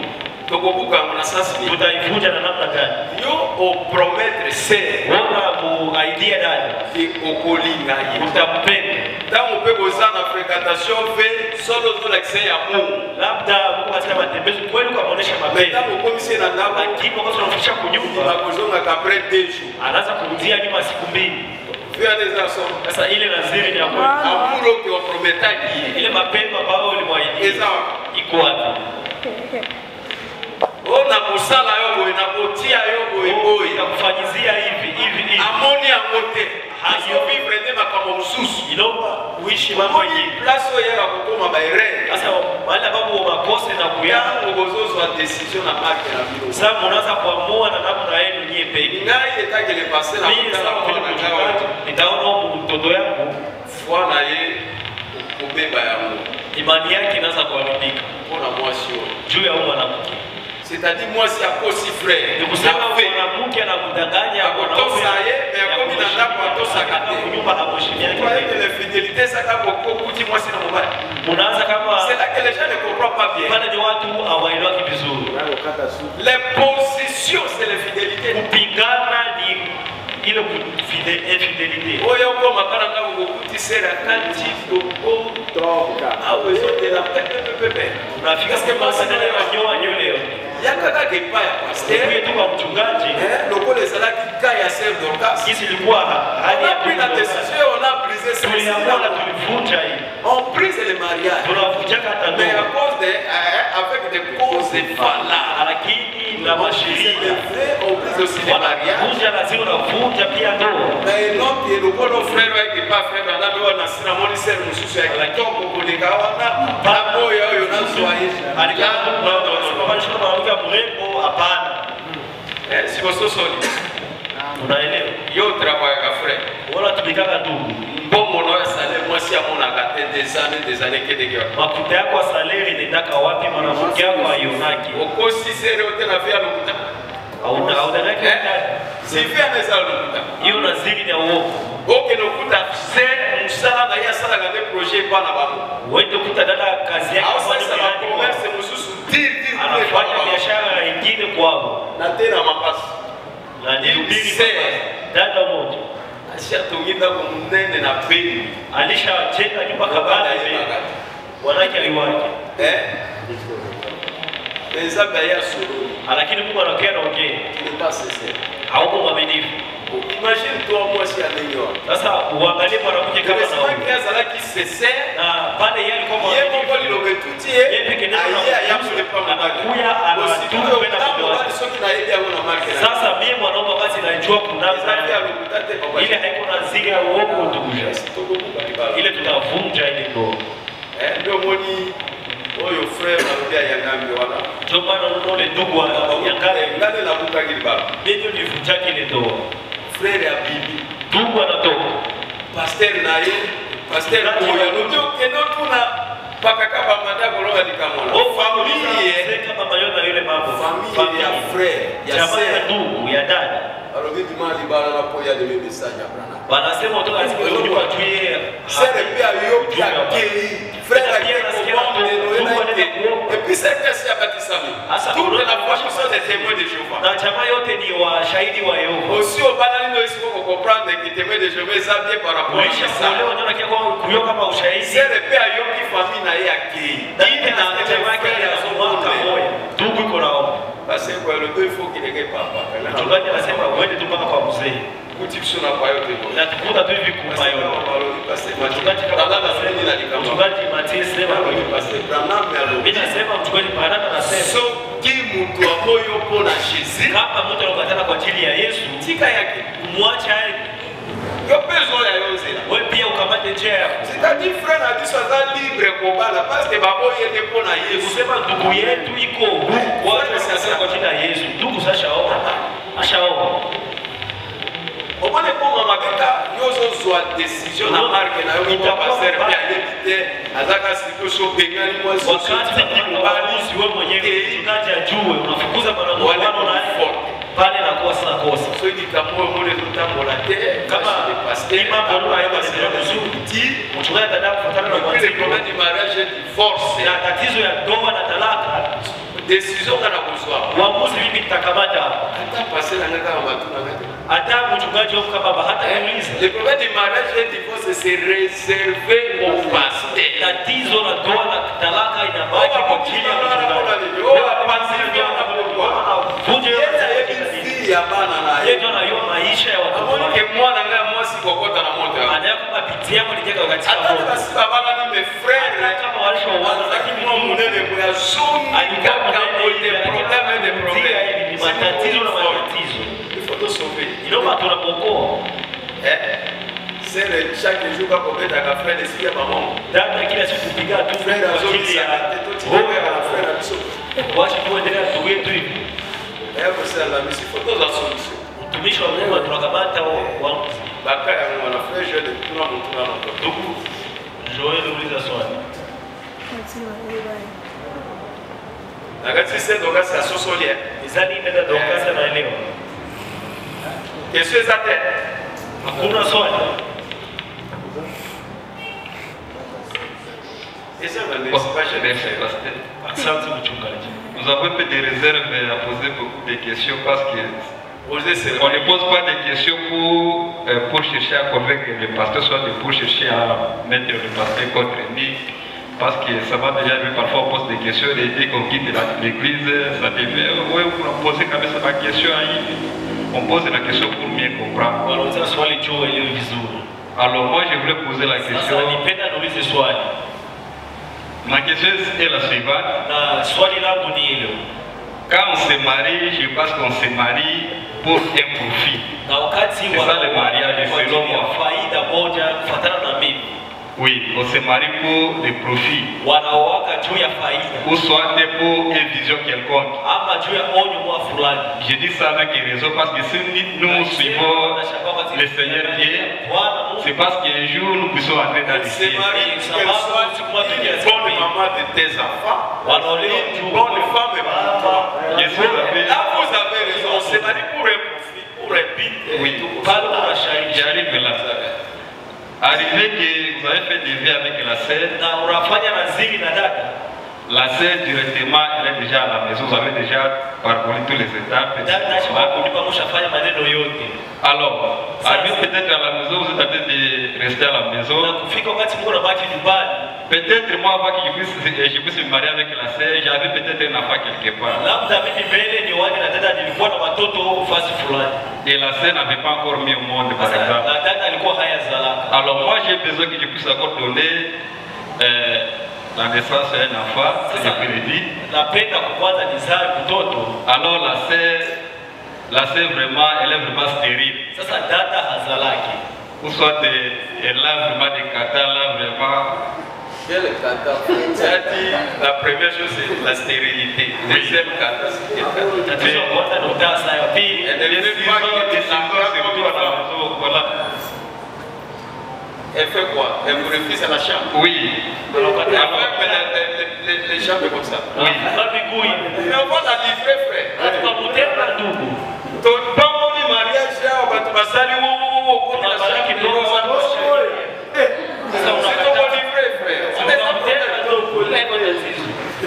Tokobuka mwana sasa ni tutaivunja na namna gani? Yo o promettre c'est wana mu idea dada ki okolinga ye. Utampenda. Tangu pe kozana fréquentation fait solo to l'accès ya Mungu. Labda Mungu atasema matembezi kweli kuonesha mapenzi. Tangu komisi na ndako lakini wakati unafisha kunyumba na kuzonga après 2 jours. Anaanza kurudia nyuma siku mbili. Sasa ile naziri ni ya kweli. Amuro ki oprometaki ile mapendo ambayo ulimwahidi. Iko wapi? Ona kusala yobo inapotia yobo iboi nakufanyizia hivi amoni angote hayo vivre ndema kama msusu ilomba uishi mambo hii place yera kukoma baire sasa wale ambao wakose na kuyana ngozozo wa decision na marque na bilo sasa mnaanza kuamua na namna yenu nyie peke ngai etake le passer na kutana nitaona mtoto yangu fwana ye kubeba yangu imani yake inaanza kuharibika kuna mwasio juu ya mwanamke. C'est-à-dire moi c'est à cause si frère. Ni kusema mwanamke anamdanganya akotosa ye mais akomi na ndako atosa kate. Kunyumba na mheshimiwa yake. Kwa hiyo les fidélités ça kako kuti moi c'est na mobile. Unaanza kama c'est là que les gens ne comprennent pas bien. Pale ni watu hawaelewaki vizuri. Les positions c'est les fidélités. Kupingana ni ile infidélité. Oyo ko makana ngako kuti sera kanti toko toka. Awe zote la pepe. Unafika kama sana na nyoa nyoleo. Yakaka kepa ya pasteur wetu kwa mchungaji loko les salaki kaya sœur Dorcas kisi ilikuwa hali ya pris la décision on a brisé ce tuliamua tulivunja hii on brise le mariage tunavunja hata ndoa mais à cause de avec des causes valables lakini na masheria on brise aussi le mariage vunja lazima unavunja pia ndoa mais non qui est le bon frère avec pas frère na ndio na sina moni sœur mususu ya kitoko kulinga wana hapo yao na soye alikuwa na mrembo hapana. Si vous sosoli. Unaelewa? Yo travail à frère. Wala tumikaka ndugu. Mbongo na salaire moi si amona kate des années que de guerre. Makuta yako ya salaire inaendaka wapi mwanamke yako ayonaki? Okosi sere wote na vya lokuta. Au danaki. Si vya meza lokuta. Hiyo naziri ni uongo. Oke lokuta c'est msala na ya sala ngade projet pa na bango. Wewe kuta dada kazi yako kwa sababu commerce mususu anafanya biashara nyingine kwao na tena mapasi na nilubiri dada moja ashatumika kumnene na peni alishajenga nyumba kabla wanake aliwaje pesa baya suru lakini Mungu anaongea ni pas sincere hauko mwaminifu. Imagine toi moi si alenyo. Sasa uangalie mwanamke kama na wewe kiasi la kisese na pale yeye alikuwa mwaminifu. Yeye mbona lilobetutie? Yeye peke yake yamule pa anakuya anatupenda kwa soki na yeye ana marke. Sasa mimi mwanaume basi najua kunaza ile haiko na zile ya uongo ndugu. Ile tutavunja ile ndoa. Ndio moni oyo frère anarudia yangambe wala. Ndio maana unaona ndugu wa yangambe ngane la bukagili baba. Ndio nivunja ile ndoa. Frère ya bibi. Ndugu anatoka. Pasteur naye, pasteur oyo ndio keno tuna paka kaba madako loga dikamona. Famille kama mayona yule mambo. Famille ya frère, ya sœur, ndugu, ya dada. Alobi di mali bana na poya de message abrana. Wanasema kutoka siku hiyo kwa tuye. Sere pia yoki akeli. Frère akeli et puis c'est que c'est abatisami. Toute la foi sont des témoins de Jéhovah. Na jamaa yote ni washahidi wa Yehova. Aussi au banali ndio siko comprendre que témoins de Jéhovah est bien par rapport à ça. Leo unaona kia kwa kuyo kama ushahidi. Sere pia yoki famille na yake. Hivi na jamaa yake ya somo moja. Ndugu iko nao. Parce que le deux, il faut qu'il ait papa. Mchungaji anasema uende tu mpaka kwa mzee. Kutikisho na kwa yote. Na tukuta tu hivi kwa yote. Mchungaji kama mchungaji Mathieu sema mimi nasema mchungaji Baraka anasema so ki mtu amoyo pona Jésus kama mtu anakatana kwa ajili ya Yesu tika yake kumwacha yo peso ya yozela wewe pia ukamate njia yako. C'est-à-dire frère a dit ça libre combat parce que babo yende pona Yesu. Kusema ndugu yetu iko kwa sasa kwa ajili ya Yesu. Ndugu sasa ashaoa. Omone pour mamaketa yozo zwa décision na marque na yo kwa passer pia yebite azaka situation bengani moi wakati kubali wewe mwenyewe mchungaji ajue unafukuza bwana mwana na pale na kwa sasa kosa. So il dit kama mole tutambola te kama pasteur mambo hayo ndio mzuri. Mchungaji anataka kufuatana na le problème du mariage et divorce na tatizo ya ndoa na talaka. Décision kana kuswa. Uamuzi vipi tutakamata? Hata passer na ngaka matuna ngaka. Hata mchungaji wako kama hata kuuliza. Le problème du mariage et divorce c'est réservé au pasteur. Tatizo la ndoa na talaka inabaki kwa ajili ya mchungaji. Wewe passer ndio unapokuwa. Vuje ya bana na yeye ndio anayo maisha ya watu. Amoni mwana ngaya mwasi kokota na moto. Anayako mapitia yako nijeka wakati hapo. Hata basi baba na me frère kama walisho wana lakini mwa munene kwa zoni alikaka ile problème de problème. Matatizo na matatizo. Il faut te sauver. Inaomba tunapokoa. C'est le chaque jour quand on met à frère les filles maman. Dada kila siku piga tu frère azoni ya wewe na frère abiso. Wacha tuendelee tuwe tu hivi. Hapo sasa la misi photo za solution. Mtumishi wa Mungu tunakamata wa baka ya mwana frère je de tuna mtu na ndugu Joel uliza swali. Nakati sasa ndo kasi asosolia. Izali nenda ndo kasi naelewa. Kesho zate. Hakuna swali. Nous avons un peu de réserve à poser beaucoup de questions parce que on ne pose pas de questions pour chercher à convaincre le pasteur, soit pour chercher à mettre le pasteur contre lui. Parce que ça va déjà arriver, parfois on pose des questions et dès qu'on quitte l'église, ça devient, oui, on pose quand même la question, on pose la question pour mieux comprendre. Alors moi je voulais poser la question. Ma question est la suivante. Quand on se marie, je pense qu'on se marie pour un profit. C'est ça le mariage, selon moi. Oui, on se marie pour des profits. Ou soit pour une vision quelconque. Je dis ça avec raison parce que si nous suivons le Seigneur Dieu, c'est parce qu'un jour nous puissions entrer dans le ciel. Bonne maman de tes enfants, bonne femme et papa. Là vous avez raison, on se marie pour un profit, pour un but. Oui, j'arrive là. Arrivé que vous avez fait des vies avec la sœur, la sœur directement elle est déjà à la maison, vous avez déjà parcouru toutes les étapes. Alors, arrivé peut-être à la maison, vous êtes en train de rester à la maison. Peut-être moi avant que je puisse me marier avec la sœur, j'avais peut-être un enfant quelque part. Et la sœur n'avait pas encore mis au monde par exemple. Alors moi j'ai besoin que je puisse encore donner la naissance à un enfant, c'est ce que je dis. Alors la sœur vraiment, elle est vraiment stérile. Ou soit elle a vraiment des catas là vraiment. Quel kata? La première chose c'est la stérilité. Deuxième kata c'est quel kata? Elle fait quoi? Elle vous refuse à la chambre? Oui. Les chambres comme ça? Oui. Mais on va la livrer frère. Ton bon mariage là, on va te passer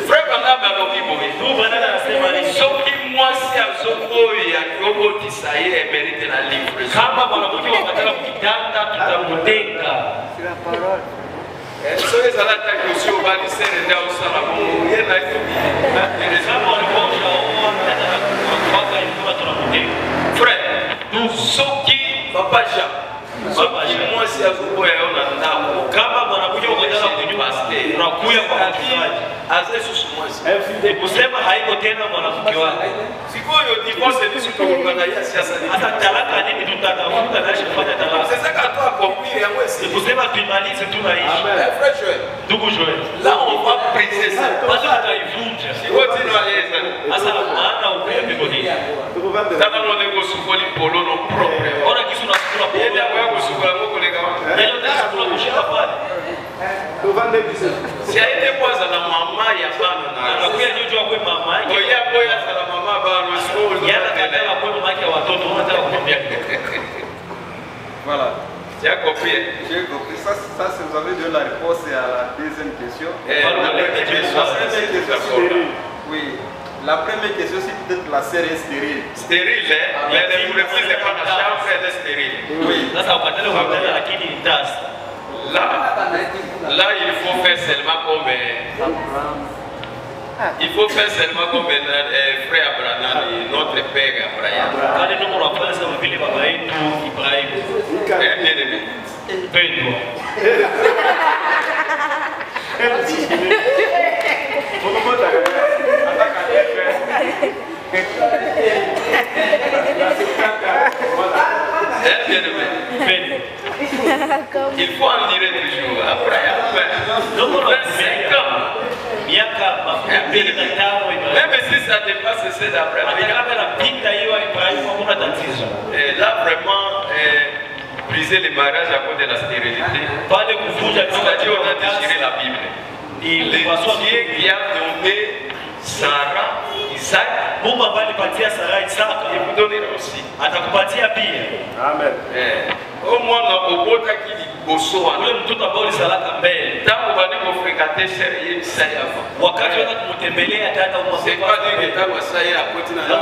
frère Banaba Lokiboy. Soki moi si à Zongo et à Kyogo Tisaye mérite la livre. Kama mwanamke wakataka kukitanda tutamutenga. C'est la parole. Soki zalata kosio bali sere ndio usala mo yena kibi. Kama walikuwa ushaoa mpaka ilikuwa tunamuteka. Frère, nous soki papa Jean. Papa Jean moi si azuko ya ona ndako. Kama mwanakuja ukataka kujua unakuya kwa mchungaji. Aze susu moi. Ni kusema haiko tena mwanamke wako. Sikoyo divorce ni siku kuangalia siasa. Hata talaka nini tutatafuta na kufanya talaka. C'est ça que toi accomplir ya moi. Ni kusema tuimalize tunaishi. Frère Joël. Ndugu Joël. Là on va briser ça. Basi tutaivunja. Sikoti no aleza. Sasa maana upepe nini? Kama mwana kusukoli polo no propre. Ona kisu na kula polo. Yeye kwa kusukula ngoko lega. Leo ndio kula kushika pale. Si aende kwanza na mama ya bana na. Anakuja ndio kwa mama yake. Oya boya sana mama bana sikolo. Yana katala kwa mama yake watoto wanataka kumwambia. Voilà. Tu as compris? J'ai compris. Ça, c'est vous avez donné la réponse à la deuxième question. Oui. La première question, c'est peut-être la sœur est stérile. Stérile, hein? Mais ne vous refusez pas la chambre, elle est stérile. Oui. Là, il faut faire seulement comme. Il faut faire seulement comme frère Abraham et notre père Abraham. Bien aimé. Il faut en dire toujours Abraham. Même si ça dépasse c'est d'Abraham. Là vraiment briser les mariages à cause de la stérilité. C'est-à-dire on a déchiré la Bible. Le Dieu qui a donné Sarah, Isaac, il vous donnera aussi. Amen. Au moins, on a qui dit bosso. Tant qu'on va nous fréquenter, c'est ça. C'est pas dire que tu as ça à côté de la